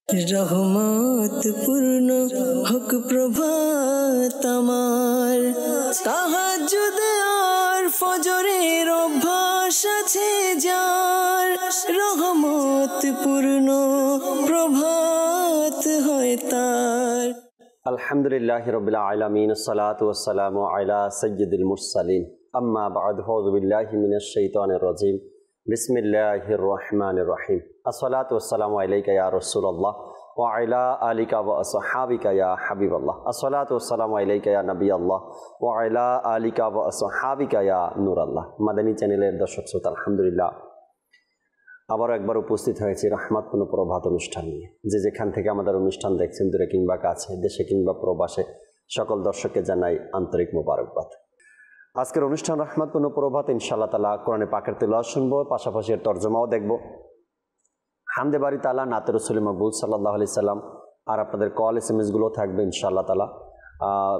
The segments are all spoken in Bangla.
রহমত পূর্ণ হক প্রভাত আমার, তাহাজ্জুদে আর ফজরের অভ্যাস আছে যার, রহমত পূর্ণ প্রভাত হয় তার। আলহামদুলিল্লাহি রাব্বিল আলামিন, আসসালাতু ওয়াসসালামু আলা সাইয়্যিদিল মুরসালিন, আম্মা বা'দ, আউযু বিল্লাহি মিনাশ শাইতানির রাজীম, বিসমিল্লাহির রহমানির রহিম। আসসালাতু ওয়াসসালামু আলাইকা ইয়া রাসূলুল্লাহ ওয়া আলা আলিকা ওয়া আসহাবিকা ইয়া হাবিবাল্লাহ। আসসালাতু ওয়াসসালামু আলাইকা ইয়া নবিয়াল্লাহ ওয়া আলা আলিকা ওয়া আসহাবিকা ইয়া নূরাল্লাহ। মাদানী চ্যানেলের দর্শক শ্রোতা, আলহামদুলিল্লাহ আবারও একবার উপস্থিত হয়েছি রহমতপূর্ণ প্রভাত অনুষ্ঠান নিয়ে। যে যেখান থেকে আমাদের অনুষ্ঠান দেখছেন, দূরে কিংবা কাছে, দেশে কিংবা প্রবাসে, সকল দর্শককে জানাই আন্তরিক মোবারকবাদ। আজকের অনুষ্ঠান রহমতপূর্ণ প্রভাত, ইনশাআল্লাহ তাআলা কোরআনে পাকের তেলাওয়াত শুনবো, পাশাপাশি এর তরজমাও দেখব। হামদে বারি তাআলা, নাতে রাসূল মকবুল সাল্লাল্লাহু আলাইহি সাল্লাম, আর আপনাদের কল SMS-গুলো থাকবে ইনশাআল্লাহ তাআলা।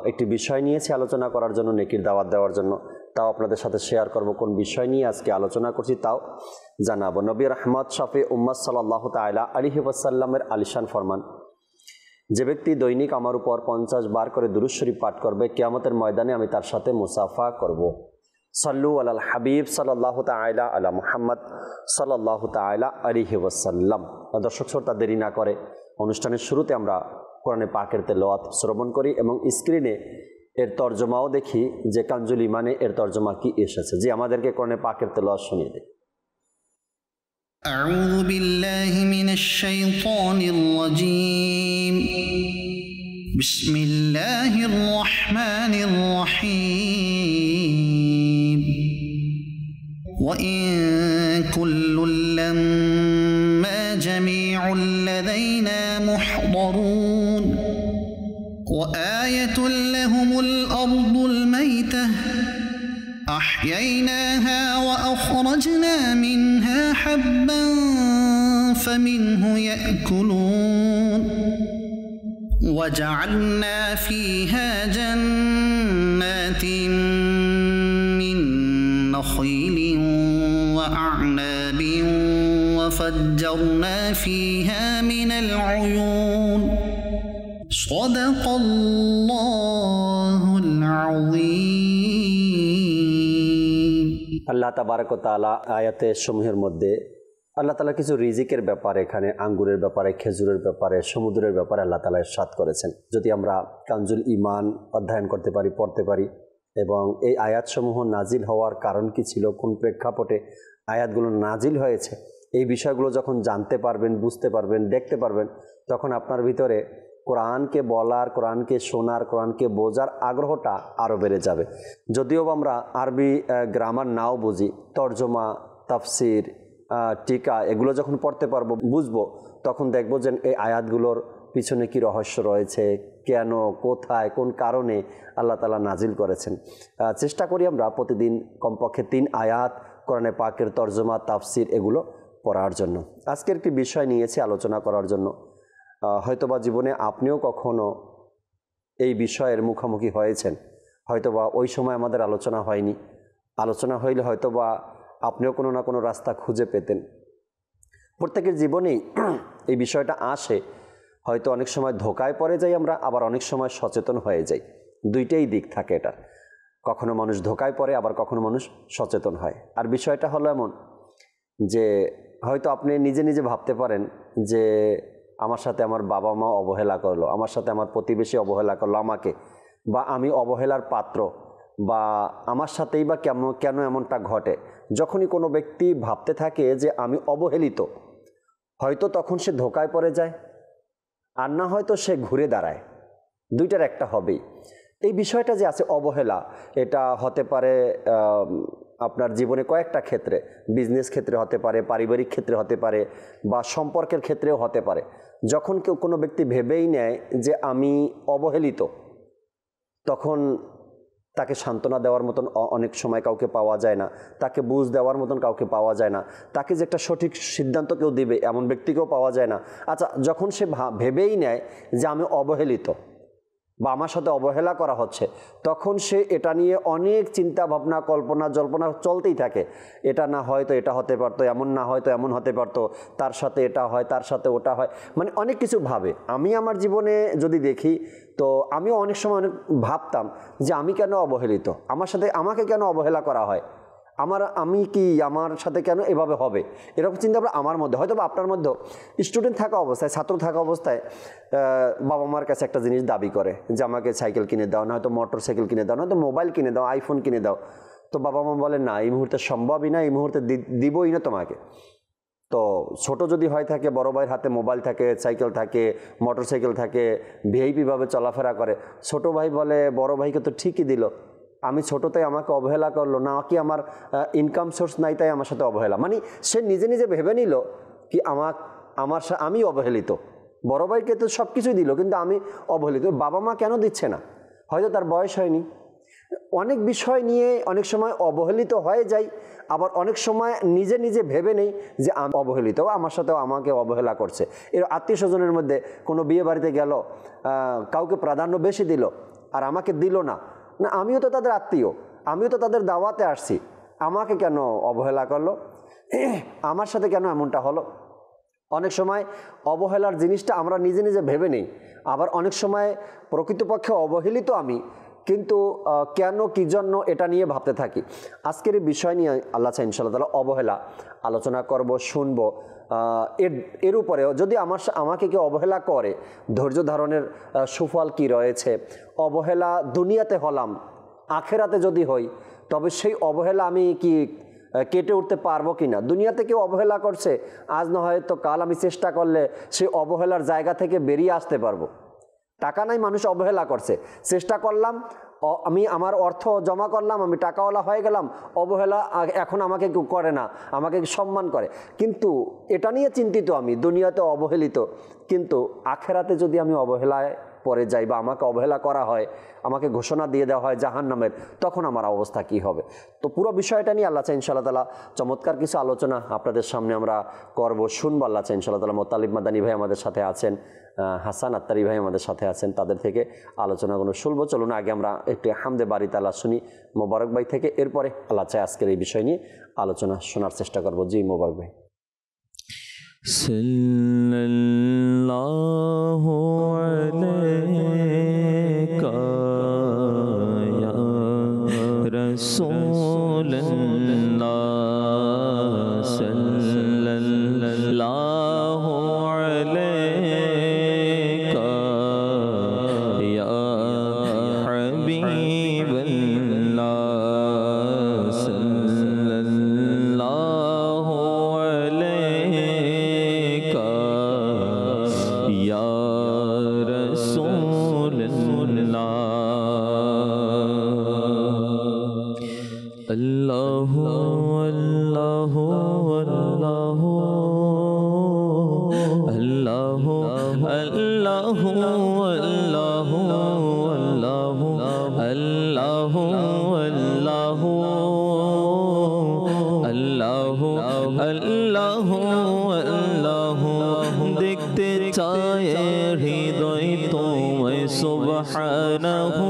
একটি বিষয় নিয়েছি আলোচনা করার জন্য, নেকির দাওয়াত দেওয়ার জন্য। তাও আপনাদের সাথে শেয়ার করব কোন বিষয় নিয়ে আজকে আলোচনা করছি তাও জানাবো। নবী রহমত শফি উম্মত সাল্লাল্লাহু তাআলা আলাইহি ওয়াসাল্লামের আলিশান ফরমান, যে ব্যক্তি দৈনিক আমার উপর 50 বার করে দুরূদ শরীফ পাঠ করবে, কিয়ামতের ময়দানে আমি তার সাথে মুসাফা করব। সাল্লু আলাল হাবিব সাল্লাল্লাহু তাআলা আলা মুহাম্মদ সাল্লাল্লাহু তাআলা আলাইহি ওয়াসাল্লাম। দর্শক শ্রোতা, দেরি না করে অনুষ্ঠানের শুরুতে আমরা কোরআনে পাকের তেলাওয়াত শ্রবণ করি এবং স্ক্রিনে এর তর্জমাও দেখি যে কানজুল ইমানে এর তর্জমা কি এসেছে। যে আমাদেরকে কোরআনে পাকের তেলাওয়াত শুনিয়ে দেয়। আউযু বিল্লাহি মিনাশ শাইতানির রাজীম, বিসমিল্লাহির রহমানির রহিম। ওয়া ইন কুল্লুন লাম্মা জামিউন লাদাইনা মুহদারুন وآية لهم الأرض الميتة أحييناها وأخرجنا منها حبا فمنه يأكلون وجعلنا فيها جنات من نخيل وأعناب وفجرنا فيها من العيون صدق الله العظيم। আল্লাহ তাবারক ওয়া তাআলা আয়াতে সমূহের মধ্যে আল্লাহ তাআলা কিছু রিজিকের ব্যাপারে, এখানে আঙ্গুরের ব্যাপারে, খেজুরের ব্যাপারে, সমুদ্রের ব্যাপারে আল্লাহ তাআলা ইরশাদ করেছেন। যদি আমরা কানজুল ঈমান অধ্যয়ন করতে পারি, পড়তে পারি, এবং এই আয়াতসমূহ নাজিল হওয়ার কারণ কি ছিল, কোন প্রেক্ষাপটে আয়াতগুলো নাজিল হয়েছে, এই বিষয়গুলো যখন জানতে পারবেন, বুঝতে পারবেন, দেখতে পারবেন, তখন আপনার ভিতরে কোরআনকে বলার, কোরআনকে শোনার, কোরআনকে বোঝার আগ্রহটা আরও বেড়ে যাবে। যদিও আমরা আরবি গ্রামার নাও বুঝি, তর্জমা, তাফসির, টিকা এগুলো যখন পড়তে পারবো, বুঝবো, তখন দেখবো যে এই আয়াতগুলোর পিছনে কি রহস্য রয়েছে, কেন, কোথায়, কোন কারণে আল্লাহ তাআলা নাজিল করেছেন। চেষ্টা করি আমরা প্রতিদিন কমপক্ষে 3 আয়াত কোরআনে পাকের তর্জমা, তাফসির এগুলো পড়ার জন্য। আজকের একটি বিষয় নিয়েছি আলোচনা করার জন্য। হয়তোবা জীবনে আপনিও কখনো এই বিষয়ের মুখোমুখি হয়েছেন, হয়তোবা ওই সময় আমাদের আলোচনা হয়নি, আলোচনা হইলে হয়তোবা আপনিও কোনো না কোনো রাস্তা খুঁজে পেতেন। প্রত্যেকের জীবনেই এই বিষয়টা আসে, হয়তো অনেক সময় ধোকায় পড়ে যাই আমরা, আবার অনেক সময় সচেতন হয়ে যাই। দুইটাই দিক থাকে এটার, কখনো মানুষ ধোকায় পড়ে, আবার কখনো মানুষ সচেতন হয়। আর বিষয়টা হলো এমন যে হয়তো আপনি নিজে নিজে ভাবতে পারেন যে আমার সাথে আমার বাবা মা অবহেলা করলো, আমার সাথে আমার প্রতিবেশী অবহেলা করলো আমাকে, বা আমি অবহেলার পাত্র, বা আমার সাথেই বা কেন এমনটা ঘটে। যখনই কোনো ব্যক্তি ভাবতে থাকে যে আমি অবহেলিত, হয়তো তখন সে ধোকায় পড়ে যায়, আর না হয়তো সে ঘুরে দাঁড়ায়। দুইটার একটা হবেই। এই বিষয়টা যে আছে অবহেলা, এটা হতে পারে আপনার জীবনে কয়েকটা ক্ষেত্রে, বিজনেস ক্ষেত্রে হতে পারে, পারিবারিক ক্ষেত্রে হতে পারে, বা সম্পর্কের ক্ষেত্রেও হতে পারে। যখন কোনো ব্যক্তি ভেবেই নেয় যে আমি অবহেলিত, তখন তাকে সান্ত্বনা দেওয়ার মতন অনেক সময় কাউকে পাওয়া যায় না, তাকে বুঝ দেওয়ার মতন কাউকে পাওয়া যায় না, তাকে যে একটা সঠিক সিদ্ধান্ত কেউ দেবে এমন ব্যক্তিকেও পাওয়া যায় না। আচ্ছা, যখন সে ভেবেই নেয় যে আমি অবহেলিত, বা আমার সাথে অবহেলা করা হচ্ছে, তখন সে এটা নিয়ে অনেক চিন্তা ভাবনা কল্পনা জল্পনা চলতেই থাকে। এটা না হয়তো এটা হতে পারতো, এমন না হয়তো এমন হতে পারতো, তার সাথে এটা হয়, তার সাথে ওটা হয়, মানে অনেক কিছু ভাবে। আমি আমার জীবনে যদি দেখি তো আমিও অনেক সময় অনেক ভাবতাম যে আমি কেন অবহেলিত, আমাকে কেন অবহেলা করা হয়, আমার সাথে কেন এভাবে হবে, এরকম চিন্তা ভাবনা আমার মধ্যে, হয়তো বা আপনার মধ্যেও। স্টুডেন্ট থাকা অবস্থায়, ছাত্র থাকা অবস্থায় বাবা মার কাছে একটা জিনিস দাবি করে যে আমাকে সাইকেল কিনে দাও, নয়তো মোটর সাইকেল কিনে দাও, নয়তো মোবাইল কিনে দাও, আইফোন কিনে দাও। তো বাবা মা বলে না, এই মুহূর্তে সম্ভবই না, এই মুহূর্তে দিবই না তোমাকে। তো ছোট যদি হয় থাকে, বড় ভাইয়ের হাতে মোবাইল থাকে, সাইকেল থাকে, মোটর সাইকেল থাকে, ভিআইপিভাবে চলাফেরা করে। ছোট ভাই বলে বড় ভাইকে তো ঠিকই দিল, আমি ছোটোতে আমাকে অবহেলা করলো না, কি আমার ইনকাম সোর্স নাই তাই আমার সাথে অবহেলা। মানে সে নিজে নিজে ভেবে নিল কি আমি অবহেলিত। বড় ভাইকে তো সব কিছুই দিল, কিন্তু আমি অবহেলিত। বাবা মা কেন দিচ্ছে না? হয়তো তার বয়স হয়নি। অনেক বিষয় নিয়ে অনেক সময় অবহেলিত হয়ে যাই, আবার অনেক সময় নিজে নিজে ভেবে নেই যে আমি অবহেলিত, আমার সাথেও আমাকে অবহেলা করছে। এর আত্মীয় স্বজনের মধ্যে কোনো বিয়ে বাড়িতে গেল, কাউকে প্রাধান্য বেশি দিল আর আমাকে দিল না, না আমিও তো তাদের আত্মীয়, আমিও তো তাদের দাওয়াতে আসছি, আমাকে কেন অবহেলা করলো, আমার সাথে কেন এমনটা হলো। অনেক সময় অবহেলার জিনিসটা আমরা নিজে নিজে ভেবে নেই, আবার অনেক সময় প্রকৃতপক্ষে অবহেলিত আমি, কিন্তু কেন কি জন্য এটা নিয়ে ভাবতে থাকি। আজকের এই বিষয় নিয়ে আল্লাহ চাই ইনশাআল্লাহ তাআলা অবহেলা আলোচনা করব, শুনবো। এর উপরেও যদি আমাকে কেউ অবহেলা করে, ধৈর্য ধারণের সুফল কি রয়েছে, অবহেলা দুনিয়াতে হলাম, আখেরাতে যদি হই তবে সেই অবহেলা আমি কি কেটে উঠতে পারবো কিনা। দুনিয়াতে কেউ অবহেলা করছে, আজ না হয়তো কাল আমি চেষ্টা করলে সেই অবহেলার জায়গা থেকে বেরিয়ে আসতে পারবো। টাকা নাই, মানুষ অবহেলা করছে, চেষ্টা করলাম, আমি আমার অর্থ জমা করলাম, আমি টাকাওয়ালা হয়ে গেলাম, অবহেলা এখন আমাকে কেউ করে না, আমাকে সম্মান করে। কিন্তু এটা নিয়ে চিন্তিত আমি, দুনিয়াতে অবহেলিত, কিন্তু আখেরাতে যদি আমি অবহেলায় পরে যাই বা আমাকে অবহেলা করা হয়, আমাকে ঘোষণা দিয়ে দেওয়া হয় জাহান্নামের, তখন আমার অবস্থা কি হবে। তো পুরো বিষয়টা নিয়ে আল্লাহ চাই ইনশাআল্লাহ তাআলা চমৎকার কিছু আলোচনা আপনাদের সামনে আমরা করব, শুনবো। আল্লাহ চাই ইনশাআল্লাহ তাআলা মোত্তালিব মাদানী ভাই আমাদের সাথে আছেন, হাসান আত্তারি ভাই আমাদের সাথে আছেন, তাদের থেকে আলোচনাগুলো শুনবো। চলুন আগে আমরা একটু হামদে বারি তাআলা শুনি মোবারক ভাই থেকে, এরপরে আল্লাহ চাই আজকের এই বিষয় নিয়ে আলোচনা শোনার চেষ্টা করব। জি মোবারক ভাই। সাল্লাল্লাহু আলাইকা ইয়া রাসূলুল্লাহ, সাল্লাল্লাহু আলাইকা ইয়া হাবিবাল্লাহ, সাল্লাল্লাহু আলাইকা ইয়া রাসূলুল্লাহ। আল্লাহু আল্লাহু আল্লাহু আল্লাহু আল্লাহু আল্লাহু আল্লাহু আল্লাহু আল্লাহু আল্লাহু আল্লাহু দেখতে চায় হৃদয় তোমায় সুবহানাহু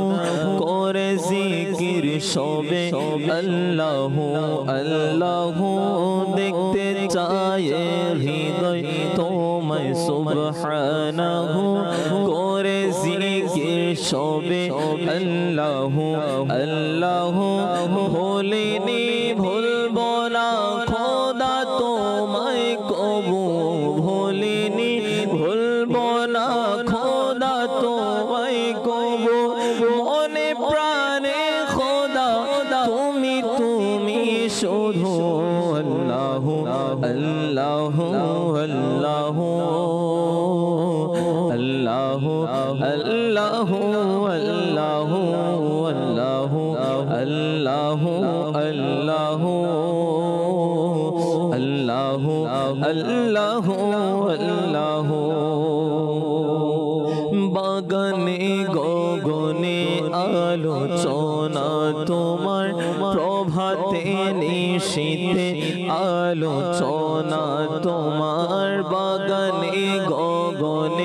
করে জিকির সবে আল্লাহু আল্লাহু দেখতে চায় হৃদয় তোমায় সুবহানাহু করে জিকির সবে আল্লাহু আল্লাহু ভুলিনি ভুলবো না খোদা তোমায় কবু, ভুলিনি ভুলবো না খোদা তোমায় কবু, মনে প্রাণে খোদা তুমি তুমি শুধু আল্লাহু আল্লাহু আল্লাহু আল্লাহু আল্লাহু আল্লাহু আল্লাহু আল্লাহু আল্লাহু আল্লাহু আল্লাহু আল্লাহু। বাগানে গগনে আলোচনা তোমার, প্রভাতে নিশীথে আলোচনা তোমার, বাগানে গগনে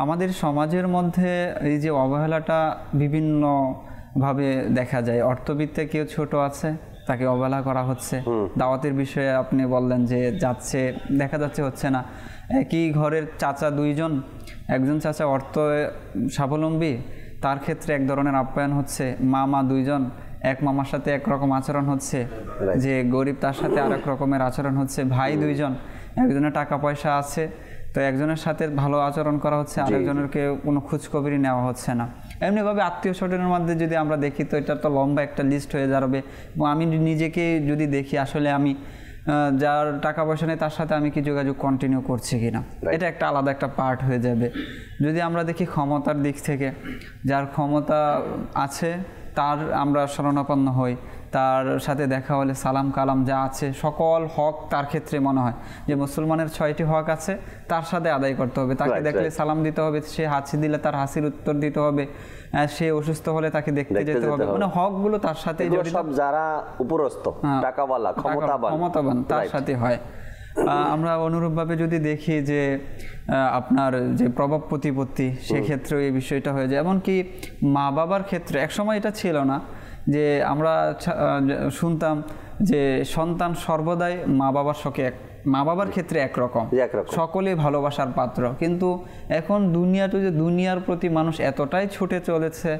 আমাদের সমাজের মধ্যে এই যে অবহেলাটা বিভিন্নভাবে দেখা যায়। অর্থবিত্তে কেউ ছোট আছে, তাকে অবহেলা করা হচ্ছে। দাওয়াতের বিষয়ে আপনি বললেন যে যাচ্ছে, দেখা যাচ্ছে হচ্ছে না। একই ঘরের চাচা দুইজন, একজন চাচা অর্থ স্বাবলম্বী, তার ক্ষেত্রে এক ধরনের আপ্যায়ন হচ্ছে। মামা দুইজন, এক মামার সাথে একরকম আচরণ হচ্ছে, যে গরিব তার সাথে আরেক রকমের আচরণ হচ্ছে। ভাই দুইজন, একজনের টাকা পয়সা আছে তো একজনের সাথে ভালো আচরণ করা হচ্ছে, আরেকজনেরকে কোনো খোঁজখবরই নেওয়া হচ্ছে না। এমনিভাবে আত্মীয় স্বজনের মধ্যে যদি আমরা দেখি তো এটা তো লম্বা একটা লিস্ট হয়ে যাবে। এবং আমি নিজেকে যদি দেখি, আসলে আমি যার টাকা পয়সা নেই তার সাথে আমি কি যোগাযোগ কন্টিনিউ করছি কিনা, এটা একটা আলাদা একটা পার্ট হয়ে যাবে। যদি আমরা দেখি ক্ষমতার দিক থেকে, যার ক্ষমতা আছে তার আমরা শরণাপন্ন হই, তার সাথে দেখা হলে সালাম কালাম যা আছে সকল হক তার ক্ষেত্রে মনে হয় যে মুসলমানের 6টি হক আছে, তার সাথে আদায় করতে হবে। তাকে দেখলে সালাম দিতে হবে, সে হাসি দিলে তার হাসির উত্তর দিতে হবে, সে অসুস্থ হলে তাকে দেখতে যেতে হবে। মানে হকগুলো তার সাথে জড়িত। সব যারা উপরস্থ, টাকাওয়ালা, ক্ষমতাবান তার সাথে হয়। আমরা অনুরূপভাবে যদি দেখি যে আপনার যে প্রভাব প্রতিপত্তি, সেক্ষেত্রেও এই বিষয়টা হয়ে যায়। এমনকি মা বাবার ক্ষেত্রে একসময় এটা ছিল না, যে আমরা শুনতাম যে সন্তান সর্বদাই মা বাবার সঙ্গে মা বাবার ক্ষেত্রে একরকম, সকলেই ভালোবাসার পাত্র। কিন্তু এখন দুনিয়ার প্রতি মানুষ এতটাই ছুটে চলেছে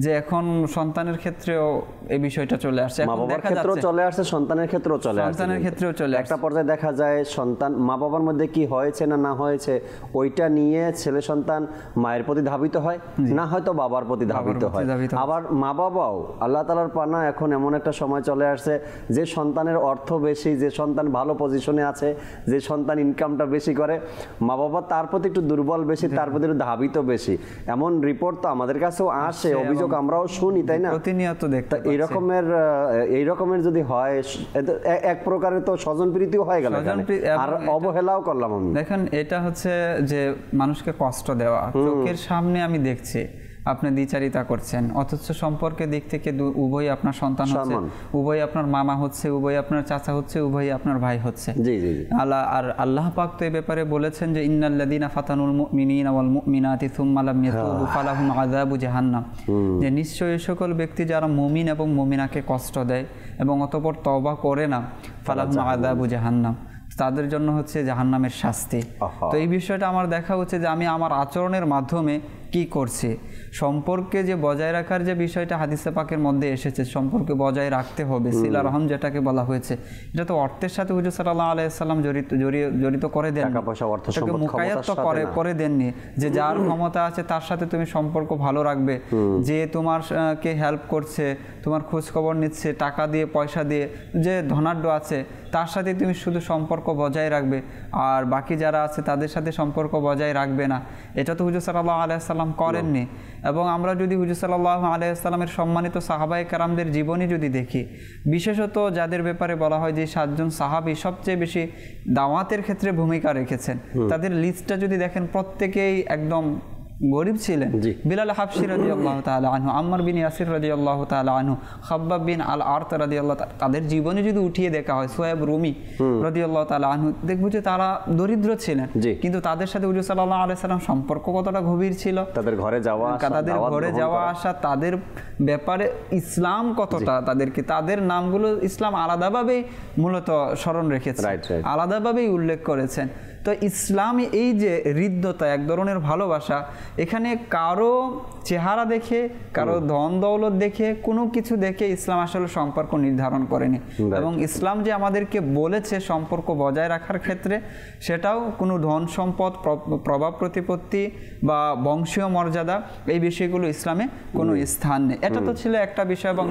যে এখন সন্তানের ক্ষেত্রেও এই বিষয়টা চলে আসছে। মা বাবার ক্ষেত্রেও চলে আসছে, সন্তানের ক্ষেত্রেও চলে আসছে। একটা পর্যায়ে দেখা যায় সন্তান মা বাবার মধ্যে কি হয়েছে না না হয়েছে ওইটা নিয়ে ছেলে সন্তান মায়ের প্রতি ধাবিত হয়, না হয়তো বাবার প্রতি ধাবিত হয়। আবার মা বাবাও আল্লাহ তাআলার পানা এখন এমন একটা সময় চলে আসছে যে সন্তানের অর্থ বেশি, যে সন্তান ভালো পজিশনে আছে, যে সন্তান ইনকামটা বেশি করে, মা বাবা তার প্রতি একটু দুর্বল বেশি, তার প্রতি একটু ধাবিত বেশি। এমন রিপোর্ট তো আমাদের কাছেও আসে, অভিযোগ আমরাও শুনি, তাই না? প্রতিনিয়ত দেখতে এই রকমের যদি হয়, এক প্রকারের তো স্বজন প্রীতিও হয়ে গেল, আর অবহেলাও করলাম আমি। দেখেন, এটা হচ্ছে যে মানুষকে কষ্ট দেওয়া। চোখের সামনে আমি দেখছি আপনি দ্বিচারিতা করছেন, অথচ সম্পর্কের দিক থেকে উভয় আপনার সন্তান হচ্ছে, উভয় আপনার মামা হচ্ছে, উভয় আপনার চাচা হচ্ছে, উভয় আপনার ভাই হচ্ছে। আল্লাহ পাক তো এই ব্যাপারে বলেছেন যে ইন্নাল্লাযীনা ফাতানুল মুমিনিনা ওয়াল মুমিনাতি সুম্মা লাম ইয়াতুবু ফালাহুম আযাবু জাহান্নাম, যে নিশ্চয়ই সকল ব্যক্তি যারা মুমিন এবং মুমিনাকে কষ্ট দেয় এবং অতঃপর তওবা করে না, ফালাহুম আযাবু জাহান্নাম, তাদের জন্য হচ্ছে জাহান্নামের শাস্তি। তো এই বিষয়টা আমার দেখা হচ্ছে যে আমি আমার আচরণের মাধ্যমে কি করছি, সম্পর্কে যে বজায় রাখার যে বিষয়টা হাদিসে পাকের মধ্যে এসেছে, সম্পর্কে বজায় রাখতে হবে, সিলা রহম যেটাকে বলা হয়েছে, এটা তো অর্থের সাথে হুজুর সাল্লাল্লাহু আলাইহি সাল্লাম জড়িত করে দেন, মুকায়াত করে দেননি যে যার ক্ষমতা আছে তার সাথে তুমি সম্পর্ক ভালো রাখবে, যে তোমারকে হেল্প করছে, তোমার খোঁজ খবর নিচ্ছে টাকা দিয়ে পয়সা দিয়ে, যে ধনাঢ্য আছে তার সাথে তুমি শুধু সম্পর্ক বজায় রাখবে, আর বাকি যারা আছে তাদের সাথে সম্পর্ক বজায় রাখবে না। এটা তো হুজুর সাল্লাল্লাহু আলাইহি সাল্লাম করেননি। এবং আমরা যদি হুজুর সাল্লাল্লাহু আলাইহি সাল্লামের সম্মানিত সাহাবায়ে কেরামদের জীবনী যদি দেখি, বিশেষত যাদের ব্যাপারে বলা হয় যে 7 জন সাহাবী সবচেয়ে বেশি দাওয়াতের ক্ষেত্রে ভূমিকা রেখেছেন, তাদের লিস্টটা যদি দেখেন প্রত্যেকেই একদম গরিব ছিলেন। বিলাল হাবশি রাদিয়াল্লাহু তাআলা আনহু, আম্মার বিন ইয়াসির রাদিয়াল্লাহু তাআলা আনহু, খাব্বাব বিন আল আরত রাদিয়াল্লাহু তাআলা, তাদের জীবনী যদি উঠিয়ে দেখা হয়, সুহাইব রুমি রাদিয়াল্লাহু তাআলা আনহু, দেখব যে তারা দরিদ্র ছিলেন, কিন্তু তাদের সাথে হুজুর সাল্লাল্লাহু আলাইহি সাল্লাম সম্পর্ক কতটা গভীর ছিল, তাদের ঘরে যাওয়া আসা, তাদের ব্যাপারে ইসলাম কতটা, তাদেরকে তাদের নামগুলো ইসলাম আলাদাভাবেই মূলত স্মরণ রেখেছে, আলাদাভাবেই উল্লেখ করেছেন। তো ইসলামী এই যে হৃদ্যতা, এক ধরনের ভালোবাসা, এখানে কারো চেহারা দেখে, কারো ধন দৌলত দেখে, কোনো কিছু দেখে ইসলাম আসলে সম্পর্ক নির্ধারণ করেনি। এবং ইসলাম যে আমাদেরকে বলেছে সম্পর্ক বজায় রাখার ক্ষেত্রে, সেটাও কোনো ধন সম্পদ, প্রভাব প্রতিপত্তি বা বংশীয় মর্যাদা, এই বিষয়গুলো ইসলামে কোনো স্থান নেই। এটা তো ছিল একটা বিষয়, এবং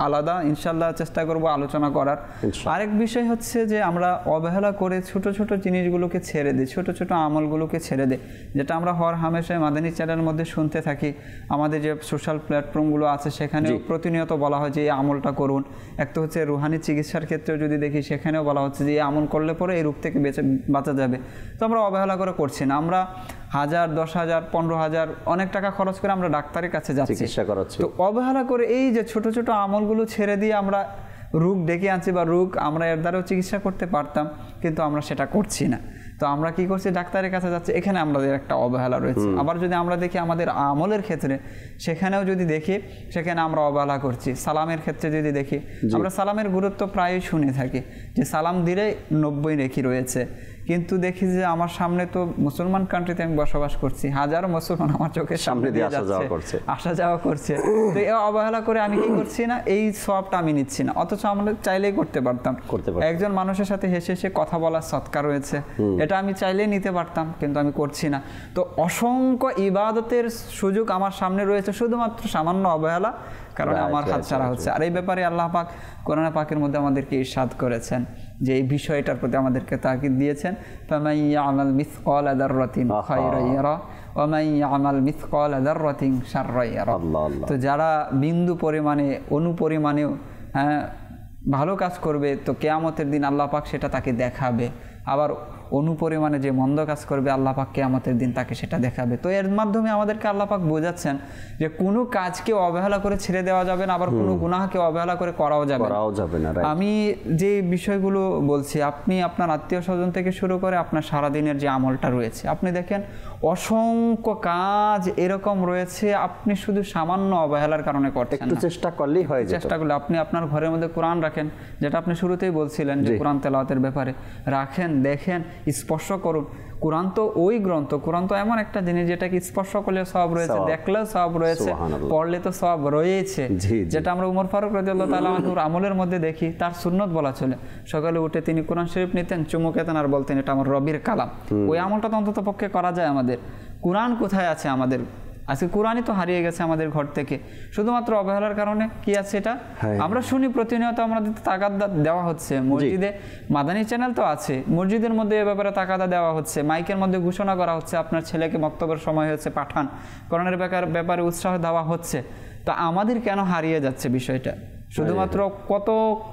আলাদা ইনশাল্লাহ চেষ্টা করব আলোচনা করার। আরেক বিষয় হচ্ছে যে আমরা অবহেলা করে ছোট ছোট জিনিসগুলোকে ছেড়ে দিই, ছোট ছোট আমলগুলোকে ছেড়ে দিই, যেটা আমরা হর হামেশায় মাদানী চ্যানেলের মধ্যে শুনতে থাকি। আমাদের যে সোশ্যাল প্ল্যাটফর্মগুলো আছে সেখানেও প্রতিনিয়ত বলা হয় যে এই আমলটা করুন। এক তো হচ্ছে রুহানি চিকিৎসার ক্ষেত্রেও যদি দেখি, সেখানেও বলা হচ্ছে যে এই আমল করলে পরে এই রোগ থেকে বাঁচা যাবে। তো আমরা অবহেলা করে করছি না, আমরা 1000, 10,000, 15,000 অনেক টাকা খরচ করে আমরা ডাক্তারের কাছে যাচ্ছি। তো অবহেলা করে এই যে ছোট ছোট আমলগুলো ছেড়ে দিয়ে আমরা রোগ ডেকে আনছি, বা রোগ আমরা এর দ্বারাও চিকিৎসা করতে পারতাম, কিন্তু আমরা সেটা করছি না। তো আমরা কি করছি, ডাক্তারের কাছে যাচ্ছি, এখানে আমাদের একটা অবহেলা রয়েছে। আবার যদি আমরা দেখি আমাদের আমলের ক্ষেত্রে, সেখানেও যদি দেখি সেখানে আমরা অবহেলা করছি। সালামের ক্ষেত্রে যদি দেখি, আমরা সালামের গুরুত্ব প্রায়ই শুনে থাকি যে সালাম দিলে 90 নেকি রয়েছে, কিন্তু দেখি যে আমার সামনে তো মুসলমান কান্ট্রিতে আমি বসবাস করছি, হাজারো মুসলমান আমার চোখের সামনে দিয়ে আসা যাওয়া করছে। তো এই অবহেলা করে আমি কি করছি না, এই সওয়াবটা আমি নিচ্ছি না, অথচ আমরা চাইলেই করতে পারতাম। একজন মানুষের সাথে হেসে হেসে কথা বলার সৎকার রয়েছে, এটা আমি চাইলেই নিতে পারতাম, কিন্তু আমি করছি না। তো অসংখ্য ইবাদতের সুযোগ আমার সামনে রয়েছে, শুধুমাত্র সামান্য অবহেলা কারণে আমার হাতছাড়া হচ্ছে। আর এই ব্যাপারে আল্লাহ পাক কোরআন পাকের মধ্যে আমাদেরকে ইরশাদ করেছেন যে এই বিষয়টার প্রতি আমাদেরকে তাকিদ দিয়েছেন, ফামান ইয়ামাল মিসকালা যাররাতিন খায়রান ইয়ারা ওয়া মান ইয়ামাল মিসকালা যাররাতিন শাররান ইয়ারা। তো যারা বিন্দু পরিমাণে, অনুপরিমাণেও ভালো কাজ করবে, তো কিয়ামতের দিন আল্লাহ পাক সেটা তাকে দেখাবে। আবার অনুপরিমাণে যে মন্দ কাজ করবে, আল্লাহ পাক কিয়ামতের দিন তাকে সেটা দেখাবে। তো এর মাধ্যমে আমাদেরকে আল্লাহ পাক বোঝাচ্ছেন যে কোনো কাজকে অবহেলা করে ছেড়ে দেওয়া যাবে না, আবার কোনো গুনাহকে অবহেলা করে করাও যাবে না। আমি যে বিষয়গুলো বলছি, আপনি আপনার আত্মীয় স্বজন থেকে শুরু করে আপনার সারাদিনের যে আমলটা রয়েছে, আপনি দেখেন অসংখ্য কাজ এরকম রয়েছে আপনি শুধু সামান্য অবহেলার কারণে করছেন। একটু চেষ্টা করলেই হয়। চেষ্টা করলে আপনি আপনার ঘরের মধ্যে কোরআন রাখেন, যেটা আপনি শুরুতেই বলছিলেন যে কোরআন তেলাওয়াতের ব্যাপারে, রাখেন, দেখেন, স্পর্শ করুন। কোরআন তো ওই গ্রন্থ, কোরআন তো এমন একটা জিনিস যেটাকে স্পর্শ করলে সওয়াব রয়েছে, দেখলেও সওয়াব রয়েছে, পড়লে তো সওয়াব রয়েছে। যেটা আমরা উমর ফারুক রাদিয়াল্লাহু তাআলা আনহুর আমলের মধ্যে দেখি, তার সুন্নত বলা চলে, সকালে উঠে তিনি কোরআন শরীফ নিতেন, চুমু খেতেন আর বলতেন এটা আমার রবির কালাম। ওই আমলটা তো অন্তত পক্ষে করা যায় আমাদের। কোরআন কোথায় আছে আমাদের? আজকে কোরআনই তো হারিয়ে গেছে আমাদের ঘর থেকে, শুধুমাত্র অবহেলার কারণে। কি আছে এটা? আমরা শুনি প্রতিনিয়ত, আমাদের তাগাদা দেওয়া হচ্ছে, মসজিদে মাদানী চ্যানেল তো আছে, মসজিদের মধ্যে এ ব্যাপারে তাগাদা দেওয়া হচ্ছে, মাইকের মধ্যে ঘোষণা করা হচ্ছে আপনার ছেলেকে বক্তব্যের সময় হচ্ছে পাঠান, কোরআনের ব্যাপারে উৎসাহ দেওয়া হচ্ছে। তো আমাদের কেন হারিয়ে যাচ্ছে বিষয়টা? শুধুমাত্র কত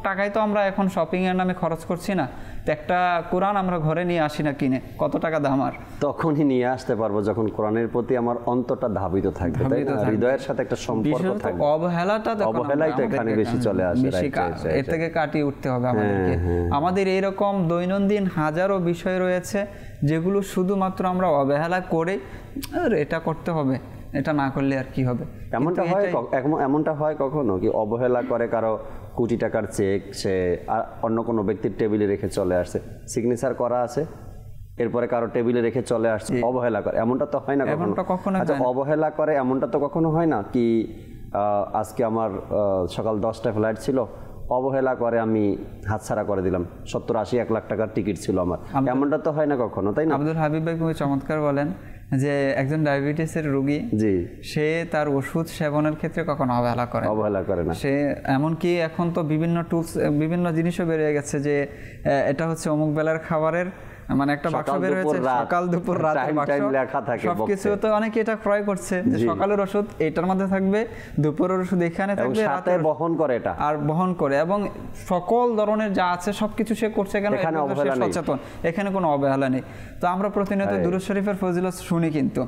টাকায় তো আমরা এখন শপিং এর নামে খরচ করছি না। তো একটা কোরআন আমরা ঘরে নিয়ে আসি না কিনে, কত টাকা দাম? আর তখনই নিয়ে আসতে পারবো যখন কোরআনের প্রতি আমার অন্তরটা ধাবিত থাকবে, হৃদয়ের সাথে একটা সম্পর্ক থাকবে। অবহেলাই তো এখানে বেশি চলে আসে, এর থেকে কাটিয়ে উঠতে হবে আমাদেরকে। আমাদের এইরকম দৈনন্দিন হাজারো বিষয় রয়েছে যেগুলো শুধুমাত্র আমরা অবহেলা করে এটা করতে হবে, এটা না করলে আর কি হবে। এমনটা হয় কখনো কি অবহেলা করে কারো কোটি টাকার চেক সে অন্য কোনো ব্যক্তির টেবিলে রেখে চলে আসছে, সিগনেচার করা আছে, এরপরে কারো টেবিলে রেখে চলে আসছে, অবহেলা করে, এমনটা তো হয় না কখনো? আচ্ছা, অবহেলা করে এমনটা তো কখনো হয় না কি আজকে আমার সকাল 10টায় ফ্লাইট ছিল, অবহেলা করে আমি হাতছাড়া করে দিলাম, 70-80 1 লাখ টাকার টিকিট ছিল আমার, এমনটা তো হয় না কখনো, তাই না? আব্দুল হাবিব ভাই খুবই চমৎকার বলেন যে একজন ডায়াবেটিসের রোগী, সে তার ওষুধ সেবনের ক্ষেত্রে কখনো অবহেলা করে না। সে এমনকি এখন তো বিভিন্ন টুলস, বিভিন্ন জিনিসও বেরিয়ে গেছে যে এটা হচ্ছে অমুক বেলার খাবারের, মানে একটা বাক্স বের হয়েছে, সকাল দুপুর রাত লেখা থাকে, সবকিছু তো অনেকে এটা ক্রয় করছে যে সকালের ওষুধ এটার মধ্যে থাকবে, দুপুরের ওষুধ এখানে থাকবে, রাতে বহন করে এটা আর বহন করে, এবং সকল ধরনের যা আছে সবকিছু সে করছে। কেন? সচেতন, এখানে কোনো অবহেলা নেই। তো আমরা প্রতিনিয়ত দুরূদ শরীফের ফজিলত শুনি, কিন্তু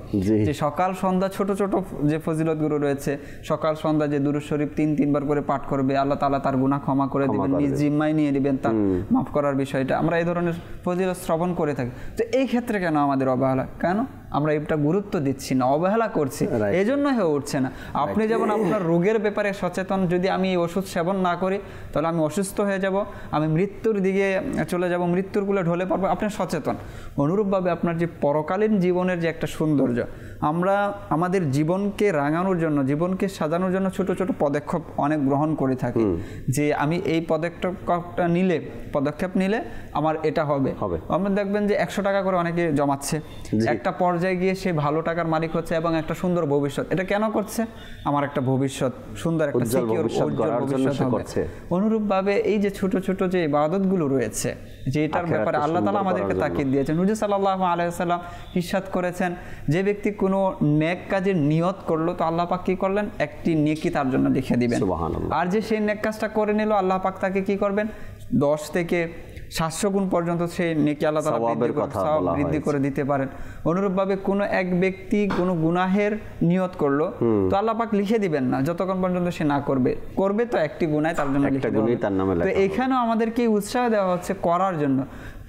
যে সকাল সন্ধ্যা ছোট ছোট যে ফজিলত গুলো রয়েছে, সকাল সন্ধ্যা যে দুরূদ শরীফ 3 বার করে পাঠ করবে, আল্লাহ তাআলা তার গুনাহ ক্ষমা করে দিবেন, নিজ জিম্মায় নিয়ে নেবেন তার মাফ করার বিষয়টা। আমরা এই ধরনের ফজিলত শ্রবণ করে থাকি। তো এই ক্ষেত্রে কেন আমাদের অবহেলা? কেন আমরা এটা গুরুত্ব দিচ্ছি না, অবহেলা করছি, এই জন্য হয়ে উঠছে না। আপনি যেমন আপনার রোগের ব্যাপারে সচেতন, যদি আমি এই ওষুধ সেবন না করি তাহলে আমি অসুস্থ হয়ে যাব, আমি মৃত্যুর দিকে চলে যাব, মৃত্যুর কুলে ঢলে পড়বো, আপনি সচেতন। অনুরূপভাবে আপনার যে পরকালীন জীবনের যে একটা সৌন্দর্য, আমরা আমাদের জীবনকে রাঙানোর জন্য, জীবনকে সাজানোর জন্য ছোট ছোট পদক্ষেপ অনেক গ্রহণ করে থাকি, যে আমি এই পদক্ষেপ নিলে আমার এটা হবে। আমরা দেখবেন যে 100 টাকা করে অনেকে জমাচ্ছে, একটা পর্যায়ে গিয়ে সে ভালো টাকার মালিক হচ্ছে এবং একটা সুন্দর ভবিষ্যৎ। এটা কেন করছে? আমার একটা ভবিষ্যৎ, সুন্দর একটা সিকিউর উজ্জ্বল ভবিষ্যৎ হবে। অনুরূপভাবে এই যে ছোট ছোট যে ইবাদতগুলো রয়েছে, যে এটার ব্যাপারে আল্লাহ তাআলা আমাদেরকে তাকিদ দিয়েছেন। হুজুর সাল্লাল্লাহু আলাইহি ওয়াসাল্লাম ইরশাদ করেছেন, যে ব্যক্তি কোনো নেক কাজের নিয়ত করলো, তো আল্লাহ পাক কি করলেন? একটি নেকি তার জন্য লিখে দিবেন। আর যে সেই নেক কাজটা করে নিল, আল্লাহ পাক তাকে কি করবেন? 10 থেকে 700 গুণ পর্যন্ত সেই নেকি আল্লাহ তাআলা বৃদ্ধি করে দিতে পারেন। অনুরূপভাবে কোনো এক ব্যক্তি কোনো গুনাহের নিয়ত করলো, তো আল্লাহ পাক লিখে দিবেন না যতক্ষণ পর্যন্ত সে না করবে তো একটি গুনাহ তার জন্য লিখে দিবেন। তো এখানেও আমাদেরকে উৎসাহ দেওয়া হচ্ছে করার জন্য।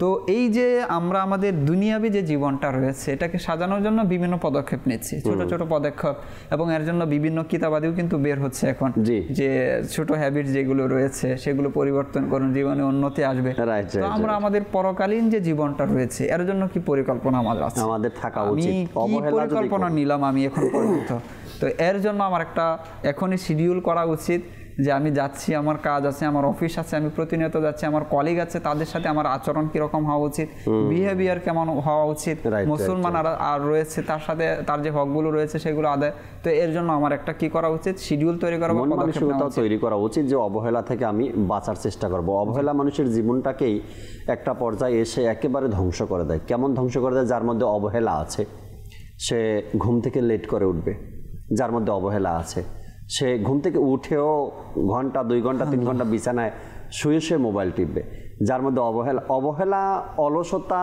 তো এই যে আমরা আমাদের দুনিয়াবী যে জীবনটা রয়েছে এটাকে সাজানোর জন্য বিভিন্ন পদক্ষেপ নিচ্ছি, ছোট ছোট পদক্ষেপ, এবং এর জন্য বিভিন্ন কিতাবাদিও কিন্তু বের হচ্ছে এখন যে ছোট হ্যাবিট যেগুলো রয়েছে সেগুলো পরিবর্তন করুন, জীবনে উন্নতি আসবে। তো আমরা আমাদের পরকালীন যে জীবনটা রয়েছে এর জন্য কি পরিকল্পনা আমাদের থাকা উচিত, কি পরিকল্পনা নিলাম আমি এখন পর্যন্ত। তো এর জন্য আমার একটা এখনই শিডিউল করা উচিত যে আমি যাচ্ছি, আমার কাজ আছে, আমার অফিস আছে, আমি প্রতিনিয়ত যাচ্ছি, আমার কলিগ আছে, তাদের সাথে আমার আচরণ কিরকম হওয়া উচিত, বিহেভিয়ার কেমন হওয়া উচিত, মুসলমান আর রয়েছে তার সাথে তার যে হকগুলো রয়েছে সেগুলো আদায়। তো এর জন্য আমার একটা কি করা উচিত, শিডিউল তৈরি করা তৈরি করা উচিত যে অবহেলা থেকে আমি বাঁচার চেষ্টা করব। অবহেলা মানুষের জীবনটাকেই একটা পর্যায়ে এসে একেবারে ধ্বংস করে দেয়। কেমন ধ্বংস করে দেয়? যার মধ্যে অবহেলা আছে সে ঘুম থেকে লেট করে উঠবে, যার মধ্যে অবহেলা আছে সে ঘুম থেকে উঠেও ঘন্টা 2 ঘন্টা 3 ঘন্টা বিছানায় শুয়ে শুয়ে মোবাইল টিপবে, যার মধ্যে অবহেলা অলসতা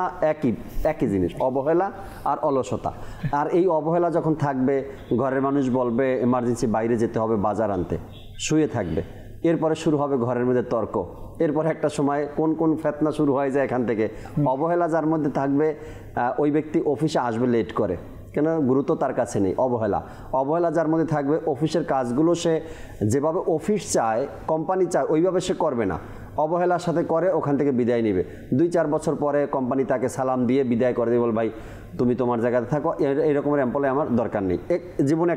একই জিনিস, অবহেলা আর অলসতা। আর এই অবহেলা যখন থাকবে, ঘরের মানুষ বলবে এমার্জেন্সি বাইরে যেতে হবে বাজার আনতে, শুয়ে থাকবে, এরপরে শুরু হবে ঘরের মধ্যে তর্ক, এরপরে একটা সময় কোন ফেতনা শুরু হয়ে যায় এখান থেকে। অবহেলা যার মধ্যে থাকবে ওই ব্যক্তি অফিসে আসবে লেট করে, কেন? গুরুত্ব তার কাছে নেই। অবহেলা যার মধ্যে থাকবে, অফিসের কাজগুলো সে যেভাবে অফিস চায়, কোম্পানি চায়, ওইভাবে সে করবে না, অবহেলার সাথে করে ওখান থেকে বিদায় নেবে। 2-4 বছর পরে কোম্পানি তাকে সালাম দিয়ে বিদায় করে দিয়ে বল, ভাই তুমি তোমার জায়গাতে থাকো, এরকমের এমপ্লয় আমার দরকার নেই। জীবনে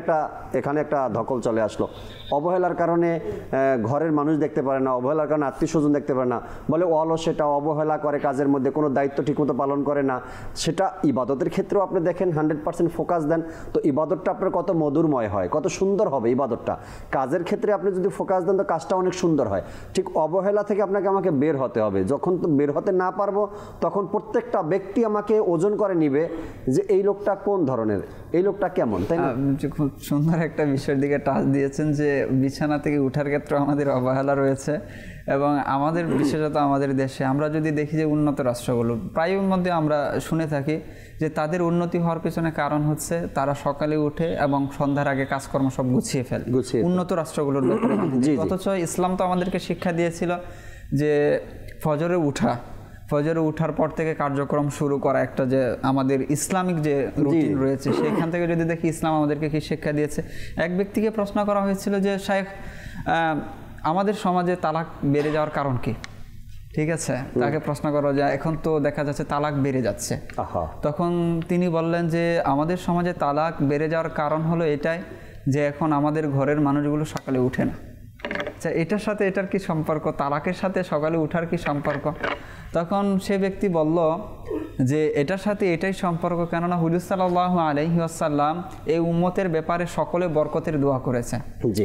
এখানে একটা ধকল চলে আসলো। অবহেলার কারণে ঘরের মানুষ দেখতে পারে না, অবহেলার কারণে আত্মীয় স্বজন দেখতে পারে না, বলে সেটা অবহেলা করে, কাজের মধ্যে কোনো দায়িত্ব ঠিকমতো পালন করে না। সেটা ইবাদতের ক্ষেত্রেও আপনি দেখেন 100% ফোকাস দেন, তো ইবাদতটা আপনার কত মধুরময় হয়, কত সুন্দর হবে ইবাদতটা। কাজের ক্ষেত্রে আপনি যদি ফোকাস দেন তো কাজটা অনেক সুন্দর হয়। ঠিক অবহেলা থেকে আমাকে বের হতে হবে। যখন তো বের হতে না পারবো তখন প্রত্যেকটা ব্যক্তি আমাকে ওজন করে নিবে যে এই লোকটা কোন ধরনের, এই লোকটা কেমন, তাই না? খুব সুন্দর একটা বিষয়ের দিকে টাচ দিয়েছেন যে বিছানা থেকে উঠার ক্ষেত্রে আমাদের অবহেলা রয়েছে। এবং আমাদের বিশেষত আমাদের দেশে আমরা যদি দেখি যে উন্নত রাষ্ট্রগুলো প্রায় মধ্যে আমরা শুনে থাকি যে তাদের উন্নতি হওয়ার পিছনে কারণ হচ্ছে তারা সকালে উঠে এবং সন্ধ্যার আগে কাজকর্ম সব গুছিয়ে ফেলে, উন্নত রাষ্ট্রগুলোর ব্যাপারে। অথচ ইসলাম তো আমাদেরকে শিক্ষা দিয়েছিল যে ফজরে উঠার পর থেকে কার্যক্রম শুরু করা, একটা যে আমাদের ইসলামিক যে রুটিন রয়েছে সেখান থেকে যদি দেখি ইসলাম আমাদেরকে কি শিক্ষা দিয়েছে। এক ব্যক্তিকে প্রশ্ন করা হয়েছিল যে শাইখ, আমাদের সমাজে তালাক বেড়ে যাওয়ার কারণ কি? ঠিক আছে, তাকে প্রশ্ন করা যায়, এখন তো দেখা যাচ্ছে তালাক বেড়ে যাচ্ছে। তখন তিনি বললেন যে আমাদের সমাজে তালাক বেড়ে যাওয়ার কারণ হলো এটাই যে এখন আমাদের ঘরের মানুষগুলো সকালে উঠে না। আচ্ছা, এটার সাথে এটার কি সম্পর্ক? তালাকের সাথে সকালে উঠার কি সম্পর্ক? তখন সে ব্যক্তি বলল যে এটার সাথে এটাই সম্পর্ক, কেননা হুজুর সাল্লাল্লাহু আলাইহি ওয়াসাল্লাম এই উম্মতের ব্যাপারে সকলে বরকতের দোয়া করেছেন